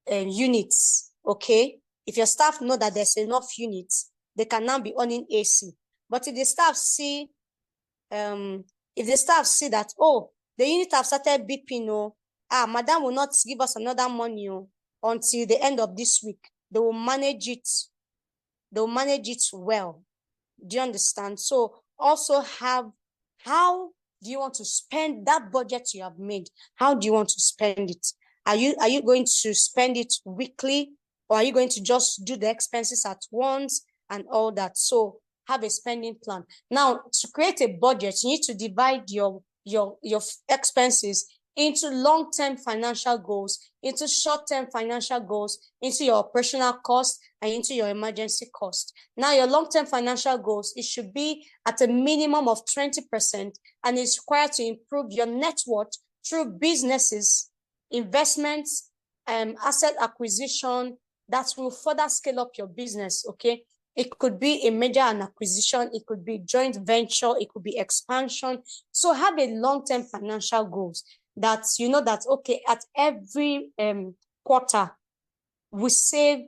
units, okay? If your staff know that there's enough units, they can now be owning AC. But if the staff see, that, oh, the unit have started beeping, madam will not give us another money until the end of this week, they will manage it. They'll manage it well. Do you understand? So also have, how do you want to spend that budget you have made? How do you want to spend it? Are you going to spend it weekly, or are you going to just do the expenses at once and all that? So have a spending plan. Now, to create a budget, you need to divide your expenses into long-term financial goals, into short-term financial goals, into your operational cost, and into your emergency cost. Now, your long-term financial goals, it should be at a minimum of 20%, and it's required to improve your net worth through businesses, investments, asset acquisition that will further scale up your business, okay? It could be a merger and acquisition, it could be joint venture, it could be expansion. So have a long-term financial goals that you know that, okay, at every quarter, we save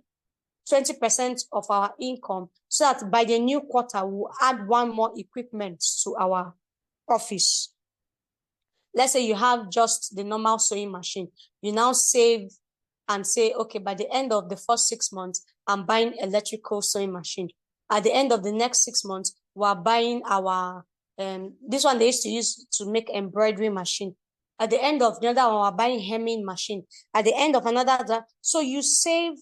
20% of our income, so that by the new quarter, we'll add one more equipment to our office. Let's say you have just the normal sewing machine. You now save and say, okay, by the end of the first 6 months, I'm buying electrical sewing machine. At the end of the next 6 months, we're buying our, this one they used to use to make embroidery machine. At the end of the other one, we're buying hemming machine. At the end of another, so you save,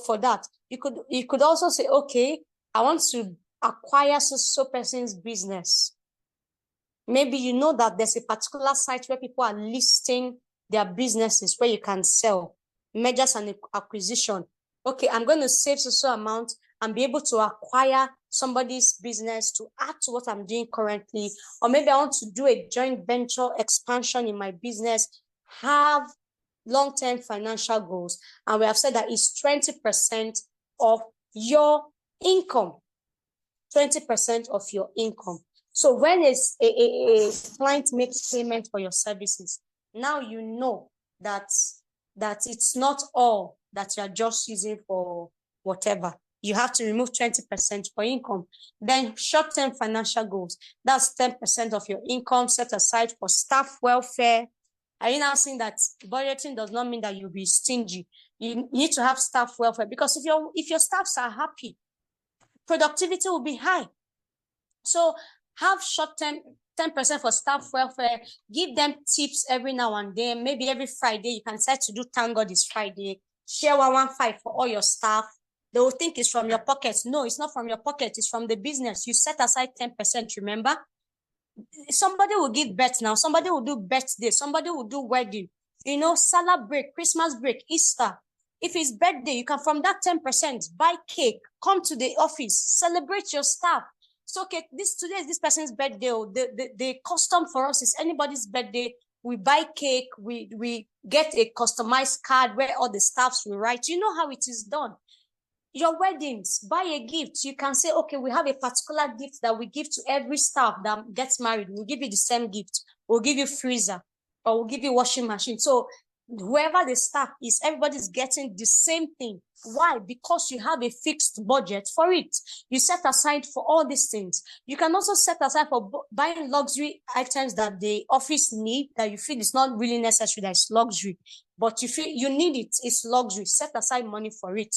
for that. You could also say, okay, I want to acquire so person's business. Maybe you know that there's a particular site where people are listing their businesses, where you can sell, mergers and acquisition. Okay, I'm going to save so amount and be able to acquire somebody's business to add to what I'm doing currently. Or maybe I want to do a joint venture expansion in my business. Have long-term financial goals. And we have said that it's 20% of your income. 20% of your income. So when a client makes payment for your services, now you know that that it's not all that you're just using for whatever. You have to remove 20% for income. Then short-term financial goals. That's 10% of your income set aside for staff welfare. Are you now saying that budgeting does not mean that you'll be stingy? You need to have staff welfare, because if your staffs are happy, productivity will be high. So have short-term 10% for staff welfare. Give them tips every now and then. Maybe every Friday you can decide to do thank God it's Friday. Share 115 for all your staff. They will think it's from your pocket. No, it's not from your pocket. It's from the business. You set aside 10%, remember? Somebody will give birth now. Somebody will do birthday. Somebody will do wedding. You know, salad break, Christmas break, Easter. If it's birthday, you can, from that 10%, buy cake, come to the office, celebrate your staff. So, okay, today is this person's birthday. The custom for us is anybody's birthday. We buy cake. We get a customized card where all the staffs will write. You know how it is done. Your weddings, buy a gift. You can say, okay, we have a particular gift that we give to every staff that gets married. We'll give you the same gift. We'll give you freezer, or we'll give you washing machine. So whoever the staff is, everybody's getting the same thing. Why? Because you have a fixed budget for it. You set aside for all these things. You can also set aside for buying luxury items that the office need, that you feel it's not really necessary, that it's luxury, but you feel you need it, it's luxury. Set aside money for it.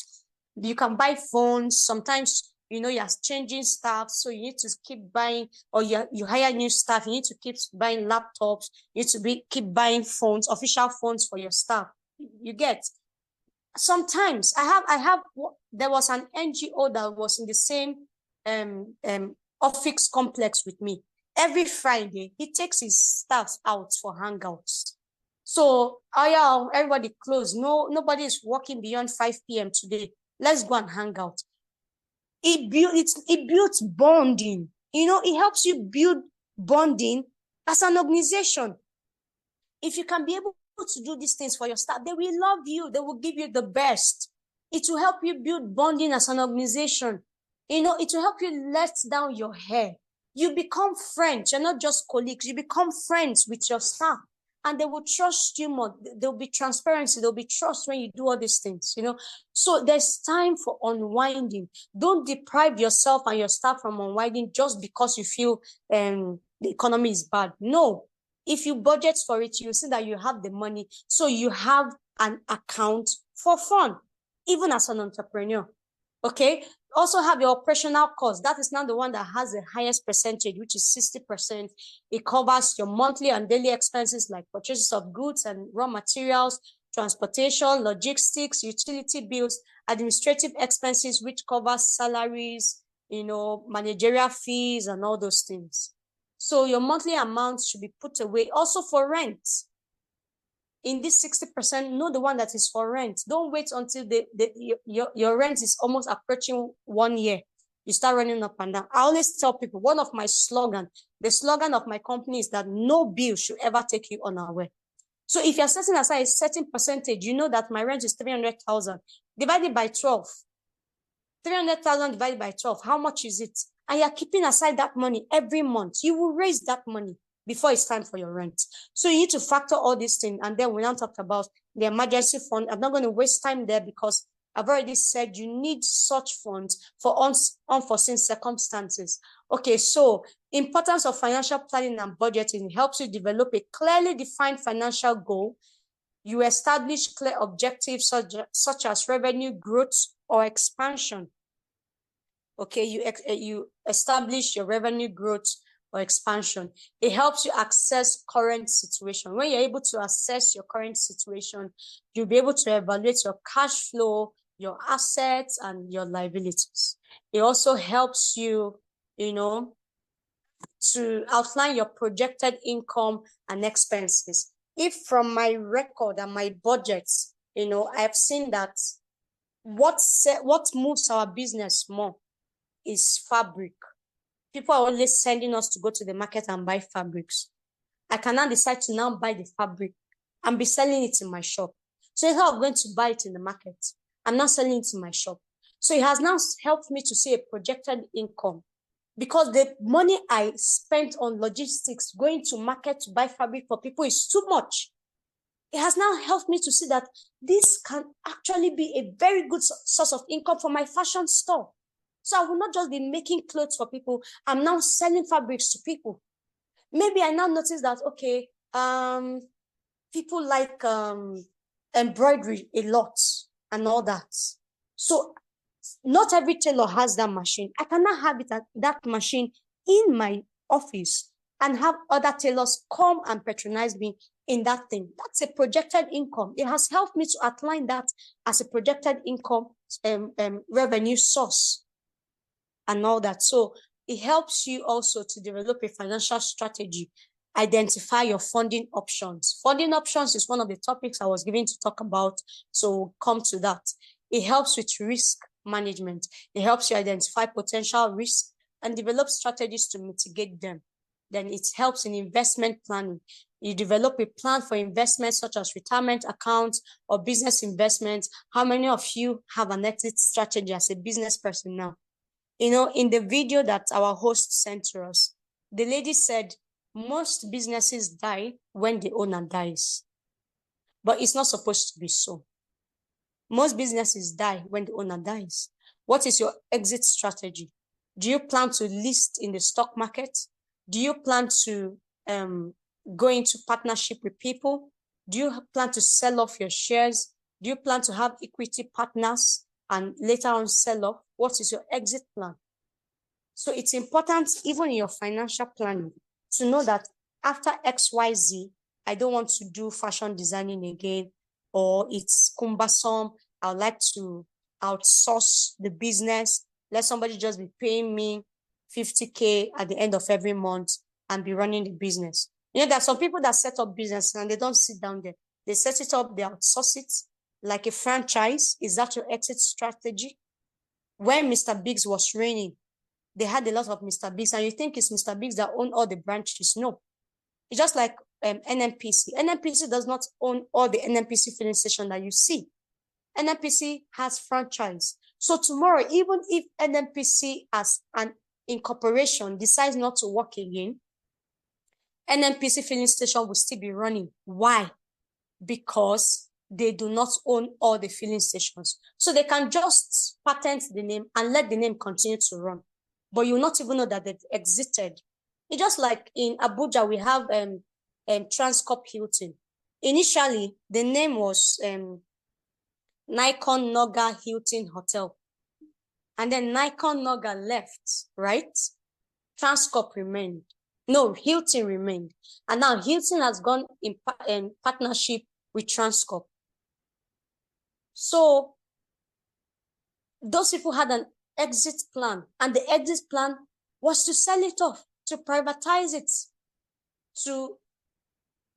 You can buy phones. Sometimes, you know, you're changing staff, so you need to keep buying, or you hire new staff, you need to keep buying laptops, you need to keep buying phones, official phones for your staff. You get. Sometimes there was an NGO that was in the same office complex with me. Every Friday, he takes his staff out for hangouts. So, everybody closed. Nobody is working beyond 5 p.m. today. Let's go and hang out. It builds bonding. You know, it helps you build bonding as an organization. If you can be able to do these things for your staff, they will love you. They will give you the best. It will help you build bonding as an organization. You know, it will help you let down your hair. You become friends. You're not just colleagues. You become friends with your staff. And they will trust you more. There'll be transparency. There'll be trust when you do all these things, you know. So there's time for unwinding. Don't deprive yourself and your staff from unwinding just because you feel the economy is bad. No. If you budget for it, you see that you have the money. So you have an account for fun, even as an entrepreneur. Okay. Also have your operational cost. That is now the one that has the highest percentage, which is 60%. It covers your monthly and daily expenses like purchases of goods and raw materials, transportation, logistics, utility bills, administrative expenses, which covers salaries, you know, managerial fees and all those things. So your monthly amount should be put away. Also for rent. In this 60%, know the one that is for rent. Don't wait until your rent is almost approaching 1 year. You start running up and down. I always tell people, one of my the slogan of my company is that no bill should ever take you unaware. So if you're setting aside a certain percentage, you know that my rent is 300,000 divided by 12. 300,000 divided by 12, how much is it? And you're keeping aside that money every month. You will raise that money before it's time for your rent. So you need to factor all these things. And then we now talked about the emergency fund. I'm not going to waste time there because I've already said you need such funds for unforeseen circumstances. Okay, so importance of financial planning and budgeting helps you develop a clearly defined financial goal. You establish clear objectives such as revenue growth or expansion. Okay, you establish your revenue growth or expansion. It helps you assess current situation. When you're able to assess your current situation, you'll be able to evaluate your cash flow, your assets, and your liabilities. It also helps you, you know, to outline your projected income and expenses. If from my record and my budgets, you know, I've seen that what moves our business more is fabric. People are always sending us to go to the market and buy fabrics. I can now decide to now buy the fabric and be selling it in my shop. So instead of going to buy it in the market, I'm now selling it in my shop. So it has now helped me to see a projected income because the money I spent on logistics going to market to buy fabric for people is too much. It has now helped me to see that this can actually be a very good source of income for my fashion store. So I will not just be making clothes for people. I'm now selling fabrics to people. Maybe I now notice that, okay, people like embroidery a lot and all that. So not every tailor has that machine. I cannot have it at that machine in my office and have other tailors come and patronize me in that thing. That's a projected income. It has helped me to outline that as a projected income revenue source and all that. So it helps you also to develop a financial strategy, identify your funding options. Funding options is one of the topics I was given to talk about, so we'll come to that. It helps with risk management. It helps you identify potential risks and develop strategies to mitigate them. Then it helps in investment planning. You develop a plan for investments such as retirement accounts or business investments. How many of you have an exit strategy as a business person now? You know, in the video that our host sent to us, the lady said most businesses die when the owner dies. But it's not supposed to be so. Most businesses die when the owner dies. What is your exit strategy? Do you plan to list in the stock market? Do you plan to go into partnership with people? Do you plan to sell off your shares? Do you plan to have equity partners and later on sell off? What is your exit plan? So it's important, even in your financial planning, to know that after XYZ, I don't want to do fashion designing again, or it's cumbersome. I would like to outsource the business. Let somebody just be paying me 50K at the end of every month and be running the business. You know, there are some people that set up business and they don't sit down there. They set it up, they outsource it like a franchise. Is that your exit strategy? When Mr. Biggs was reigning, they had a lot of Mr. Biggs, and you think it's Mr. Biggs that own all the branches. No. It's just like NNPC. NNPC does not own all the NNPC filling station that you see. NNPC has franchise. So tomorrow, even if NNPC as an incorporation decides not to work again, NNPC filling station will still be running. Why? Because they do not own all the filling stations. So they can just patent the name and let the name continue to run. But you'll not even know that they've exited. It's just like in Abuja, we have Transcorp Hilton. Initially, the name was Nikon Noga Hilton Hotel. And then Nikon Noga left, right? Transcorp remained. No, Hilton remained. And now Hilton has gone in partnership with Transcorp. So those people had an exit plan, and the exit plan was to sell it off, to privatize it to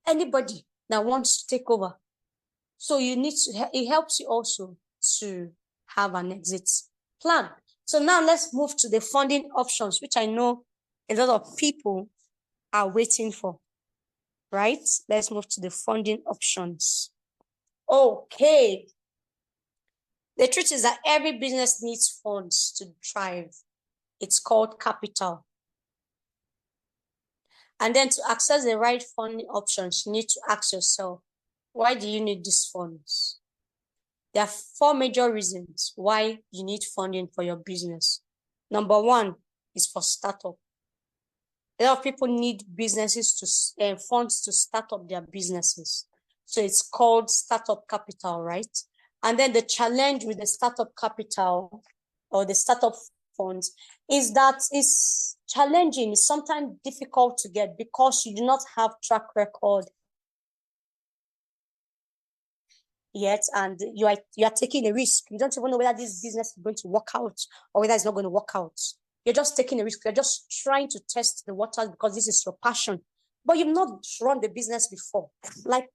anybody that wants to take over. So you need to, it helps you also to have an exit plan. So now let's move to the funding options, which I know a lot of people are waiting for, right? Let's move to the funding options. Okay. The truth is that every business needs funds to thrive. It's called capital. And then to access the right funding options, you need to ask yourself, why do you need these funds? There are 4 major reasons why you need funding for your business. Number 1 is for startup. A lot of people need businesses to funds to start up their businesses. So it's called startup capital, right? And then the challenge with the startup capital or the startup funds is that it's challenging. It's sometimes difficult to get because you do not have track record yet, and you are taking a risk. You don't even know whether this business is going to work out or whether it's not going to work out. You're just taking a risk. You're just trying to test the waters because this is your passion, but you've not run the business before. Like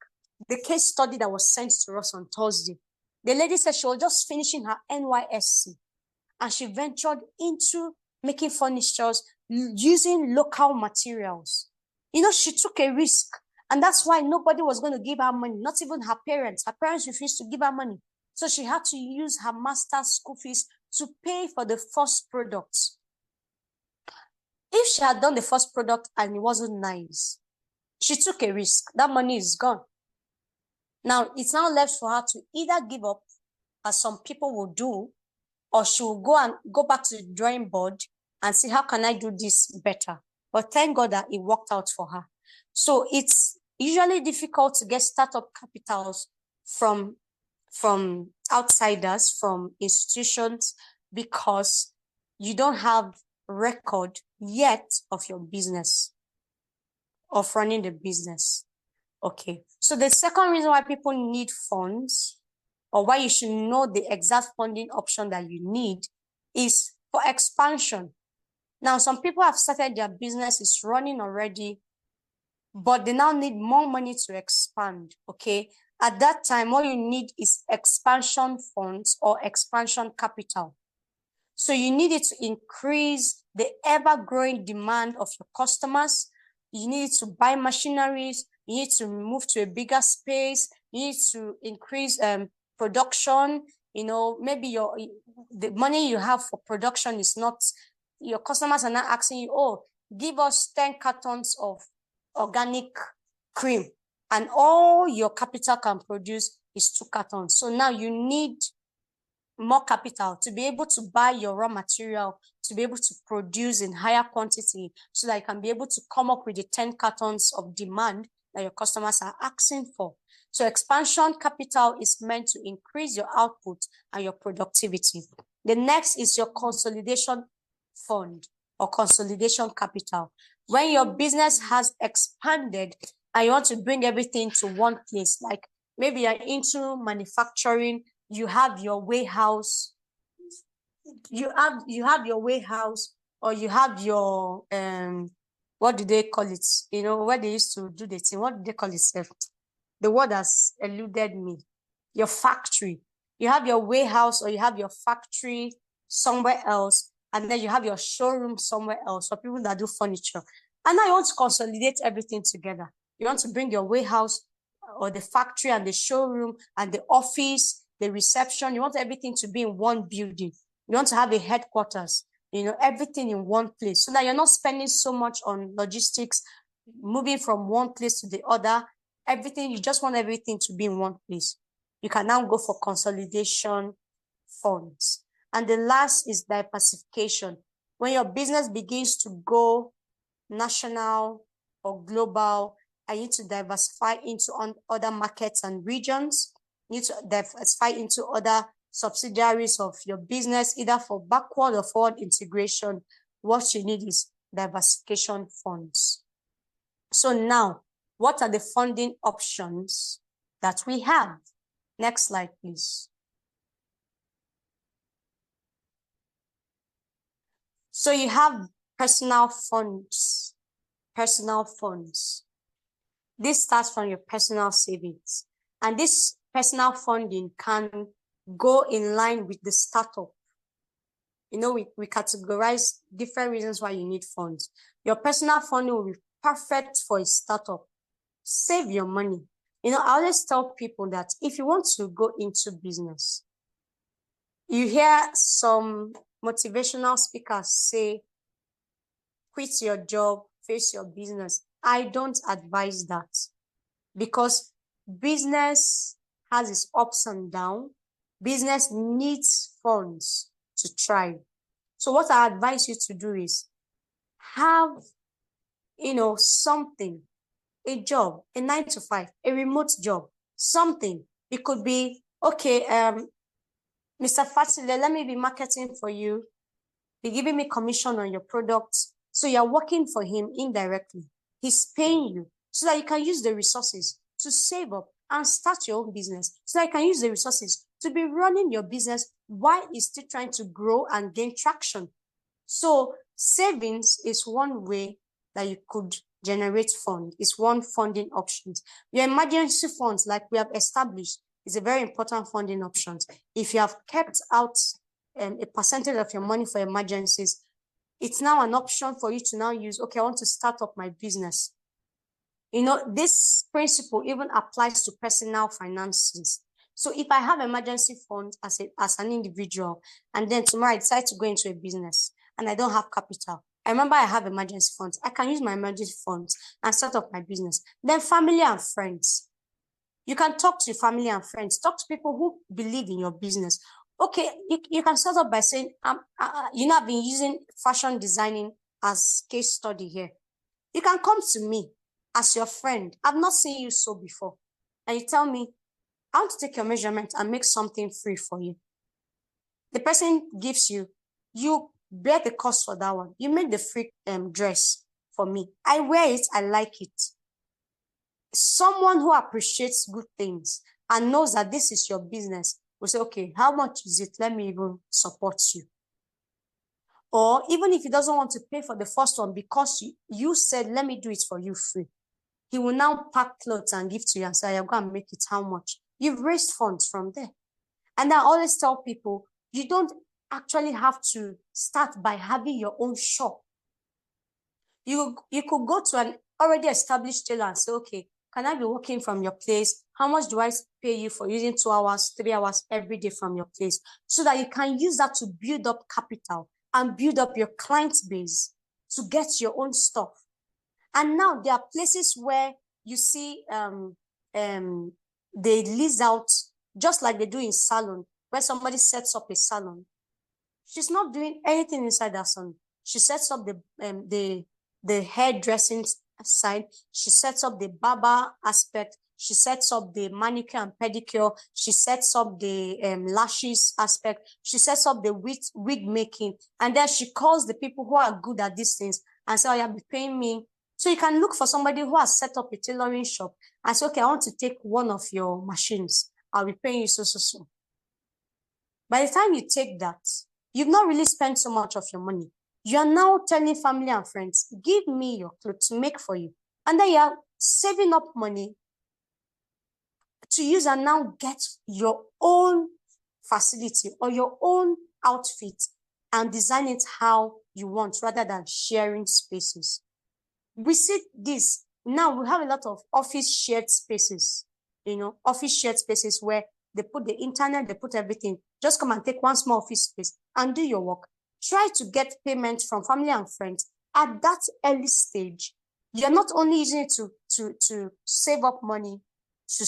the case study that was sent to us on Thursday. The lady said she was just finishing her NYSC and she ventured into making furnitures using local materials. You know, she took a risk, and that's why nobody was going to give her money, not even her parents. Her parents refused to give her money. So she had to use her master's school fees to pay for the first product. If she had done the first product and it wasn't nice, she took a risk. That money is gone. Now, it's now left for her to either give up, as some people will do, or she will go back to the drawing board and see, how can I do this better? But thank God that it worked out for her. So it's usually difficult to get startup capitals from outsiders, from institutions, because you don't have record yet of your business, of running the business. Okay, so the second reason why people need funds, or why you should know the exact funding option that you need, is for expansion. Now, some people have started their business, is running already, but they now need more money to expand. Okay, at that time, all you need is expansion funds or expansion capital. So you need it to increase the ever-growing demand of your customers. You need to buy machineries. You need to move to a bigger space. You need to increase production. You know, maybe the money you have for production is not, your customers are not asking you, oh, give us 10 cartons of organic cream, and all your capital can produce is 2 cartons. So now you need more capital to be able to buy your raw material, to be able to produce in higher quantity, so that you can be able to come up with the 10 cartons of demand that your customers are asking for. So expansion capital is meant to increase your output and your productivity. The next is your consolidation fund or consolidation capital. When your business has expanded and you want to bring everything to one place, like maybe you're into manufacturing, you have your warehouse, you have your warehouse, or you have your what do they call it? You know, where they used to do the thing, what do they call it? The word has eluded me. Your factory. You have your warehouse or you have your factory somewhere else, and then you have your showroom somewhere else for people that do furniture. And now you want to consolidate everything together. You want to bring your warehouse or the factory and the showroom and the office, the reception. You want everything to be in one building. You want to have a headquarters, you know, everything in one place, so that you're not spending so much on logistics, moving from one place to the other. Everything, you just want everything to be in one place. You can now go for consolidation funds. And the last is diversification. When your business begins to go national or global, I need to diversify into other markets and regions. You need to diversify into other subsidiaries of your business, either for backward or forward integration. What you need is diversification funds. So now, what are the funding options that we have? Next slide, please. So you have personal funds. Personal funds. This starts from your personal savings. And this personal funding can go in line with the startup. You know, we categorize different reasons why you need funds. Your personal funding will be perfect for a startup. Save your money. You know, I always tell people that if you want to go into business, you hear some motivational speakers say, quit your job, face your business. I don't advise that, because business has its ups and downs. Business needs funds to thrive. So what I advise you to do is have, you know, something, a job, a 9 to 5, a remote job, something. It could be, okay, Mr. Fatile, let me be marketing for you. Be giving me commission on your products. So you're working for him indirectly. He's paying you so that you can use the resources to save up and start your own business, so that you can use the resources to be running your business while it's still trying to grow and gain traction. So savings is one way that you could generate funds. It's one funding option. Your emergency funds, like we have established, is a very important funding option. If you have kept out a percentage of your money for emergencies, it's now an option for you to now use, okay, I want to start up my business. You know, this principle even applies to personal finances. So if I have emergency funds as an individual, and then tomorrow I decide to go into a business and I don't have capital, I remember I have emergency funds. I can use my emergency funds and start up my business. Then family and friends. You can talk to your family and friends, talk to people who believe in your business. Okay, you can start off by saying, I've been using fashion designing as case study here. You can come to me as your friend. I've not seen you so before. And you tell me, I want to take your measurement and make something free for you. The person gives you, you bear the cost for that one. You make the free dress for me. I wear it, I like it. Someone who appreciates good things and knows that this is your business will say, okay, how much is it? Let me even support you. Or even if he doesn't want to pay for the first one because you said, let me do it for you free, he will now pack clothes and give to you and say, you're going to make it how much? You've raised funds from there. And I always tell people, you don't actually have to start by having your own shop. You could go to an already established tailor and say, okay, can I be working from your place? How much do I pay you for using 2 hours, 3 hours every day from your place? So that you can use that to build up capital and build up your client base to get your own stuff. And now there are places where you see they lease out, just like they do in salon, where somebody sets up a salon. She's not doing anything inside that salon. She sets up the hairdressing side. She sets up the barber aspect. She sets up the manicure and pedicure. She sets up the lashes aspect. She sets up the wig making. And then she calls the people who are good at these things and say, oh, you'll be paying me. So you can look for somebody who has set up a tailoring shop and say, okay, I want to take one of your machines. I'll be paying you so. By the time you take that, you've not really spent so much of your money. You are now telling family and friends, give me your clothes to make for you. And then you are saving up money to use and now get your own facility or your own outfit and design it how you want rather than sharing spaces. We see this now. We have a lot of office shared spaces, office shared spaces where they put the internet, they put everything. Just come and take one small office space and do your work. Try to get payment from family and friends at that early stage. You're not only using it to save up money to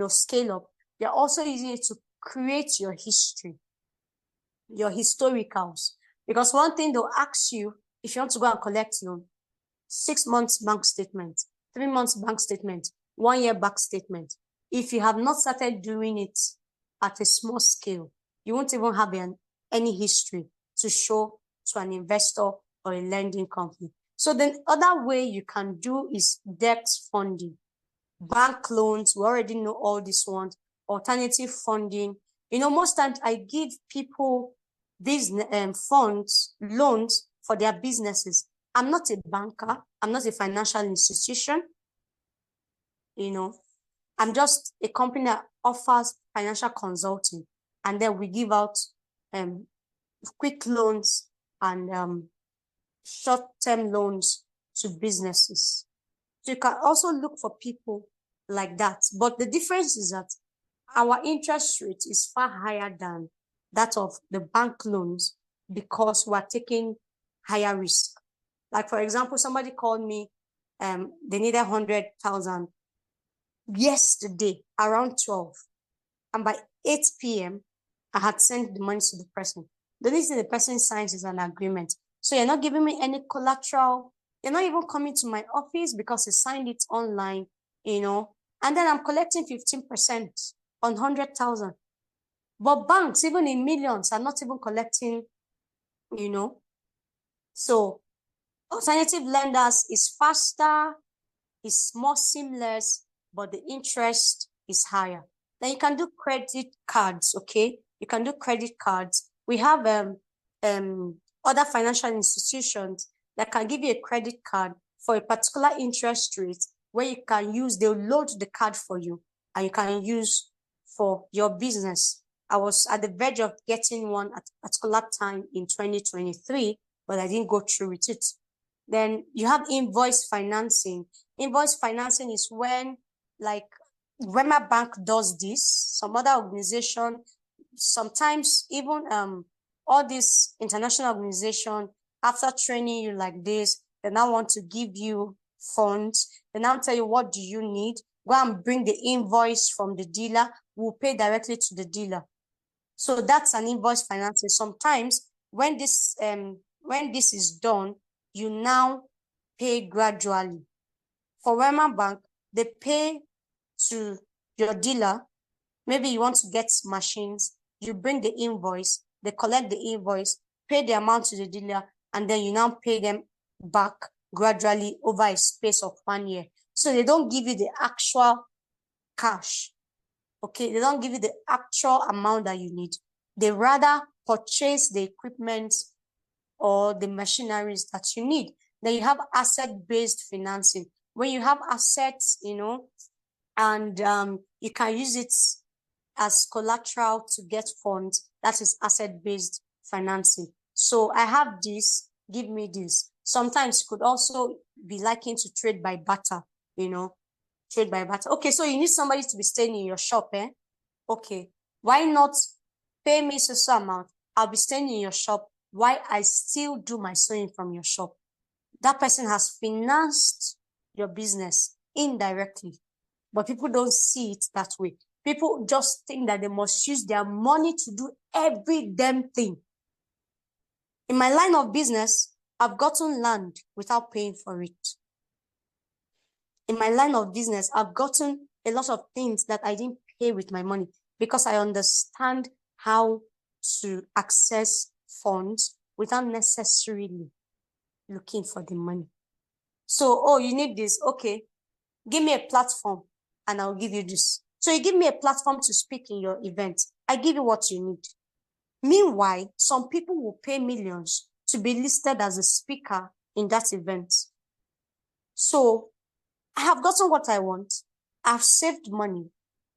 scale up. You're also using it to create your history, your historicals. Because one thing they'll ask you if you want to go and collect loan, 6 months bank statement, 3 months bank statement, 1 year bank statement. If you have not started doing it at a small scale, you won't even have any history to show to an investor or a lending company. So the other way you can do is debt funding. Bank loans, we already know all these ones. Alternative funding. Most times I give people these funds, loans for their businesses. I'm not a banker. I'm not a financial institution. I'm just a company that offers financial consulting. And then we give out quick loans and short-term loans to businesses. So you can also look for people like that. But the difference is that our interest rate is far higher than that of the bank loans because we're taking higher risk. Like, for example, somebody called me, they needed 100,000 yesterday around 12. And by 8 p.m., I had sent the money to the person. The only thing the person signs is an agreement. So you're not giving me any collateral. You're not even coming to my office because you signed it online, and then I'm collecting 15% on 100,000. But banks, even in millions, are not even collecting, So alternative lenders is faster, is more seamless, but the interest is higher. Then you can do credit cards, okay? You can do credit cards. We have other financial institutions that can give you a credit card for a particular interest rate where you can use, they'll load the card for you and you can use for your business. I was at the verge of getting one at a particular time in 2023, but I didn't go through with it. Then you have invoice financing. Invoice financing is when, like, Wema Bank does this, some other organization, sometimes even all these international organizations, after training you like this, they now want to give you funds. They now tell you, what do you need? go and bring the invoice from the dealer, we'll pay directly to the dealer. So that's an invoice financing. Sometimes when this is done, you now pay gradually. For Wema Bank, they pay to your dealer. Maybe you want to get machines, you bring the invoice, they collect the invoice, pay the amount to the dealer, and then you now pay them back gradually over a space of 1 year. So they don't give you the actual cash. Okay, they don't give you the actual amount that you need. They rather purchase the equipment or the machineries that you need. Then you have asset-based financing. When you have assets, and you can use it as collateral to get funds, that is asset-based financing. So I have this, give me this. Sometimes it could also be likened to trade by barter, trade by barter. Okay, so you need somebody to be staying in your shop, Okay, why not pay me so amount? I'll be staying in your shop while I still do my sewing from your shop. That person has financed your business indirectly, but people don't see it that way. People just think that they must use their money to do every damn thing. In my line of business, I've gotten land without paying for it. In my line of business, I've gotten a lot of things that I didn't pay with my money because I understand how to access funds without necessarily looking for the money. So, oh, you need this. Okay, give me a platform and I'll give you this. So you give me a platform to speak in your event. I give you what you need. Meanwhile, some people will pay millions to be listed as a speaker in that event. So I have gotten what I want. I've saved money.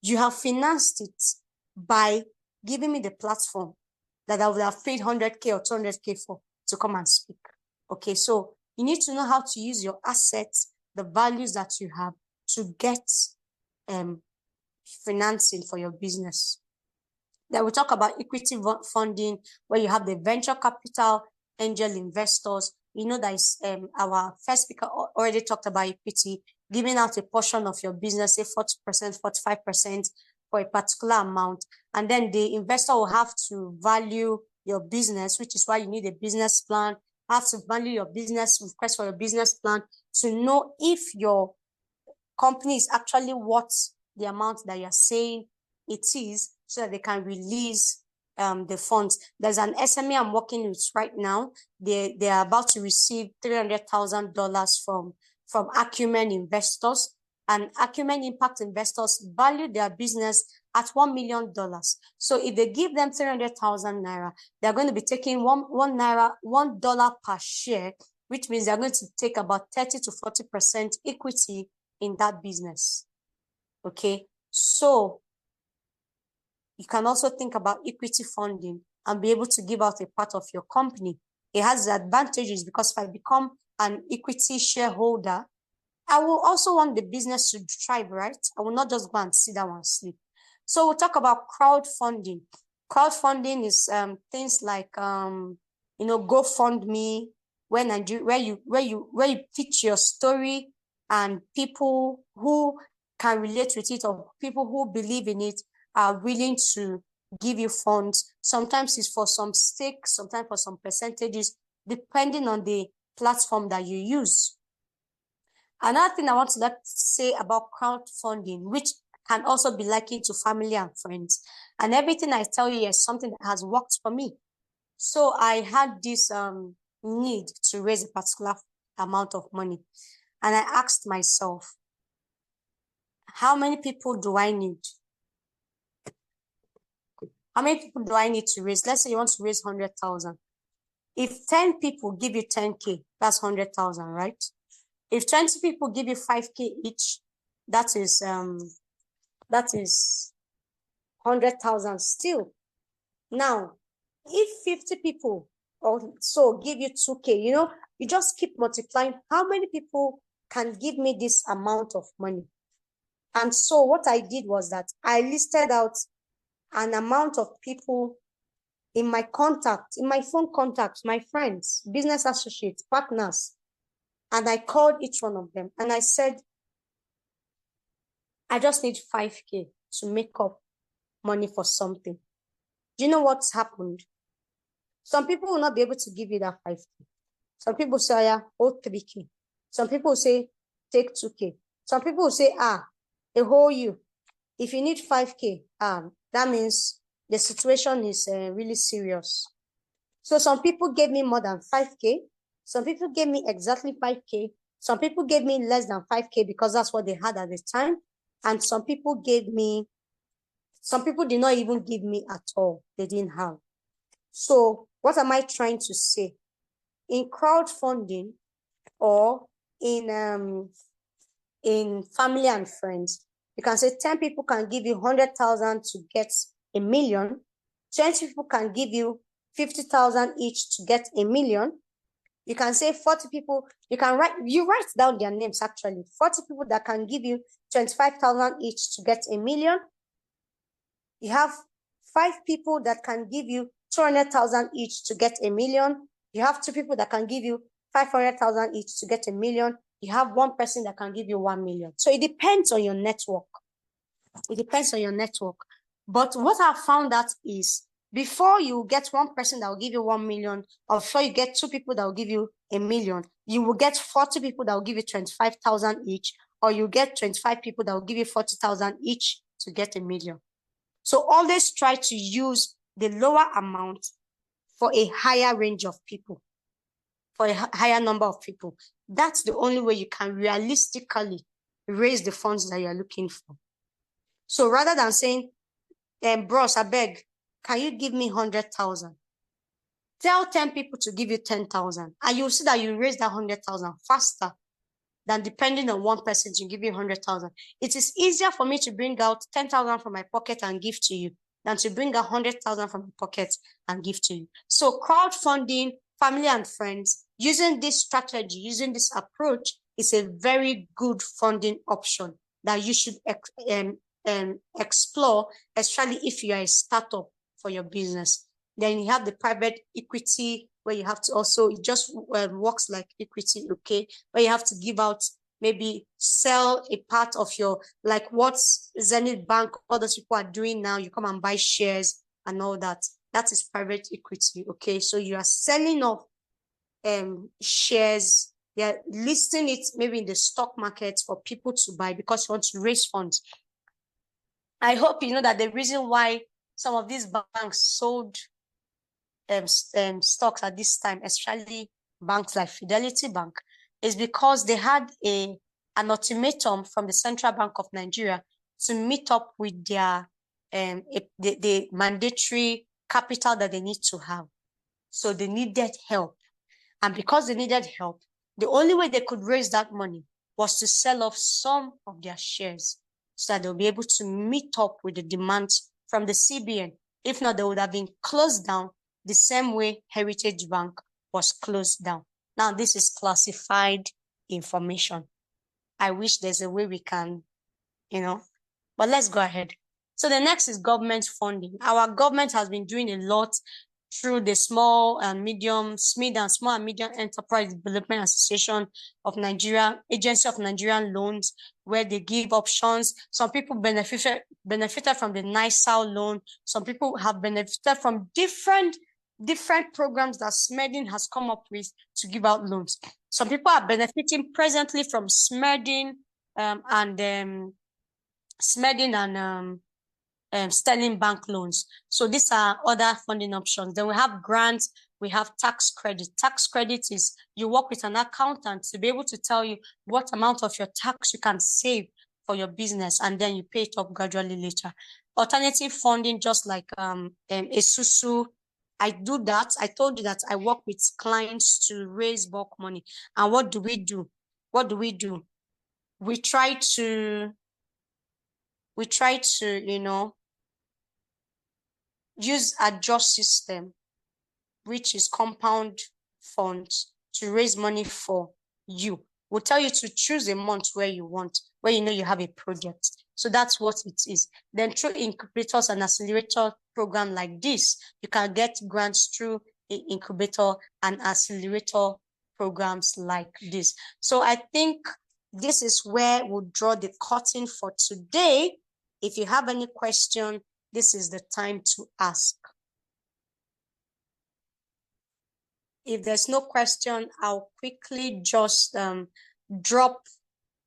You have financed it by giving me the platform that I would have paid 100K or 200K for to come and speak. Okay, so you need to know how to use your assets, the values that you have, to get financing for your business. Then we talk about equity funding, where you have the venture capital, angel investors. That is our first speaker already talked about equity, giving out a portion of your business, say 40%, 45% for a particular amount. And then the investor will have to value your business, which is why you need a business plan, have to value your business, request for your business plan to know if your company is actually worth the amount that you're saying it is, so that they can release the funds. There's an SME I'm working with right now. They are about to receive $300,000 from Acumen investors, and Acumen Impact investors value their business at $1 million. So if they give them 300,000 naira, they're going to be taking $1 per share, which means they're going to take about 30 to 40% equity in that business. Okay, so you can also think about equity funding and be able to give out a part of your company. It has advantages because if I become an equity shareholder, I will also want the business to thrive, right? I will not just go and sit down and sleep. So we'll talk about crowdfunding. Crowdfunding is things like GoFundMe, where you pitch your story and people who can relate with it or people who believe in it are willing to give you funds. Sometimes it's for some stake, sometimes for some percentages, depending on the platform that you use. Another thing I want to say about crowdfunding, which can also be likened to family and friends. And everything I tell you is something that has worked for me. So I had this need to raise a particular amount of money. And I asked myself, how many people do I need? How many people do I need to raise? Let's say you want to raise 100,000. If 10 people give you 10K, that's 100,000, right? If 20 people give you 5K each, that is 100,000 still. Now, if 50 people or so give you 2K, you just keep multiplying. How many people can give me this amount of money? And so what I did was that I listed out an amount of people in my contact, in my phone contacts, my friends, business associates, partners. And I called each one of them and I said, I just need 5K to make up money for something. Do you know what's happened? Some people will not be able to give you that 5K. Some people say, yeah, hold 3K. Some people say, take 2K. Some people say, they hold you. If you need 5K, that means the situation is really serious. So some people gave me more than 5K. Some people gave me exactly 5K. Some people gave me less than 5K because that's what they had at the time. And some people did not even give me at all. They didn't have. So what am I trying to say? In crowdfunding or in family and friends, you can say 10 people can give you 100,000 to get 1 million. 20 people can give you 50,000 each to get 1 million. You can say 40 people, you write down their names actually. 40 people that can give you 25,000 each to get 1 million. You have 5 people that can give you 200,000 each to get 1 million. You have 2 people that can give you 500,000 each to get 1 million. You have 1 person that can give you 1 million. So it depends on your network. It depends on your network. But what I found out is before you get 1 person that will give you 1 million, or before you get 2 people that will give you 1 million, you will get 40 people that will give you 25,000 each, or you get 25 people that will give you 40,000 each to get 1 million. So always try to use the lower amount for a higher range of people, for a higher number of people. That's the only way you can realistically raise the funds that you're looking for. So rather than saying, bros, I beg, can you give me 100,000? Tell 10 people to give you 10,000, and you'll see that you raise that 100,000 faster than depending on 1 person to give you 100,000. It is easier for me to bring out 10,000 from my pocket and give to you than to bring out 100,000 from my pocket and give to you. So crowdfunding, family and friends, using this strategy, using this approach is a very good funding option that you should explore, especially if you are a startup for your business. Then you have the private equity where you have to also, it just works like equity, okay? Where you have to give out, maybe sell a part of your, like what Zenith Bank, all those people are doing now, you come and buy shares and all that. That is private equity, okay? So you are selling off shares, they're listing it maybe in the stock market for people to buy because you want to raise funds. I hope you know that the reason why some of these banks sold stocks at this time, especially banks like Fidelity Bank, is because they had an ultimatum from the Central Bank of Nigeria to meet up with their the mandatory capital that they need to have. So they needed help. And because they needed help, the only way they could raise that money was to sell off some of their shares so that they'll be able to meet up with the demands from the CBN. If not, they would have been closed down the same way Heritage Bank was closed down. Now, this is classified information. I wish there's a way we can, but let's go ahead. So the next is government funding. Our government has been doing a lot through the small and medium, SMED and Small and Medium Enterprise Development Association of Nigeria, Agency of Nigerian Loans, where they give options. Some people benefited from the NISAL loan. Some people have benefited from different programs that SMEDing has come up with to give out loans. Some people are benefiting presently from SMEDing and Sterling Bank loans. So these are other funding options. Then we have grants, we have tax credit. Tax credit is you work with an accountant to be able to tell you what amount of your tax you can save for your business, and then you pay it up gradually later. Alternative funding, just like Esusu, I do that. I told you that I work with clients to raise bulk money. And what do we do? We try to, use adjust system, which is compound funds, to raise money for you. We'll tell you to choose a month where you know you have a project. So that's what it is. Then through incubators and accelerator program like this, you can get grants through an incubator and accelerator programs like this. So I think this is where we'll draw the curtain for today. If you have any question, this is the time to ask. If there's no question, I'll quickly just drop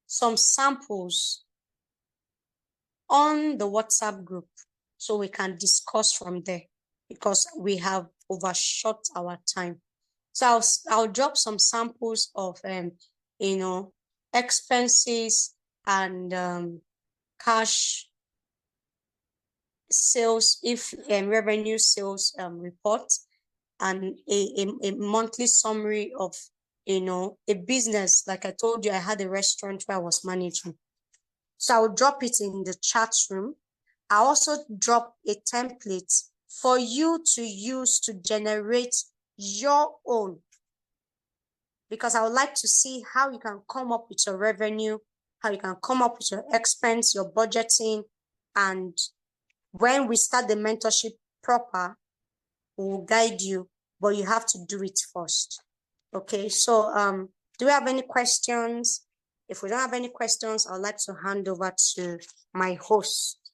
some samples on the WhatsApp group so we can discuss from there, because we have overshot our time. So I'll drop some samples of expenses and cash sales, if revenue sales report, and a monthly summary of a business. Like I told you, I had a restaurant where I was managing. So I'll drop it in the chat room. I also drop a template for you to use to generate your own, because I would like to see how you can come up with your revenue, how you can come up with your expense, your budgeting, and when we start the mentorship proper, we'll guide you, but you have to do it first. Okay, so do we have any questions? If we don't have any questions, I'd like to hand over to my host.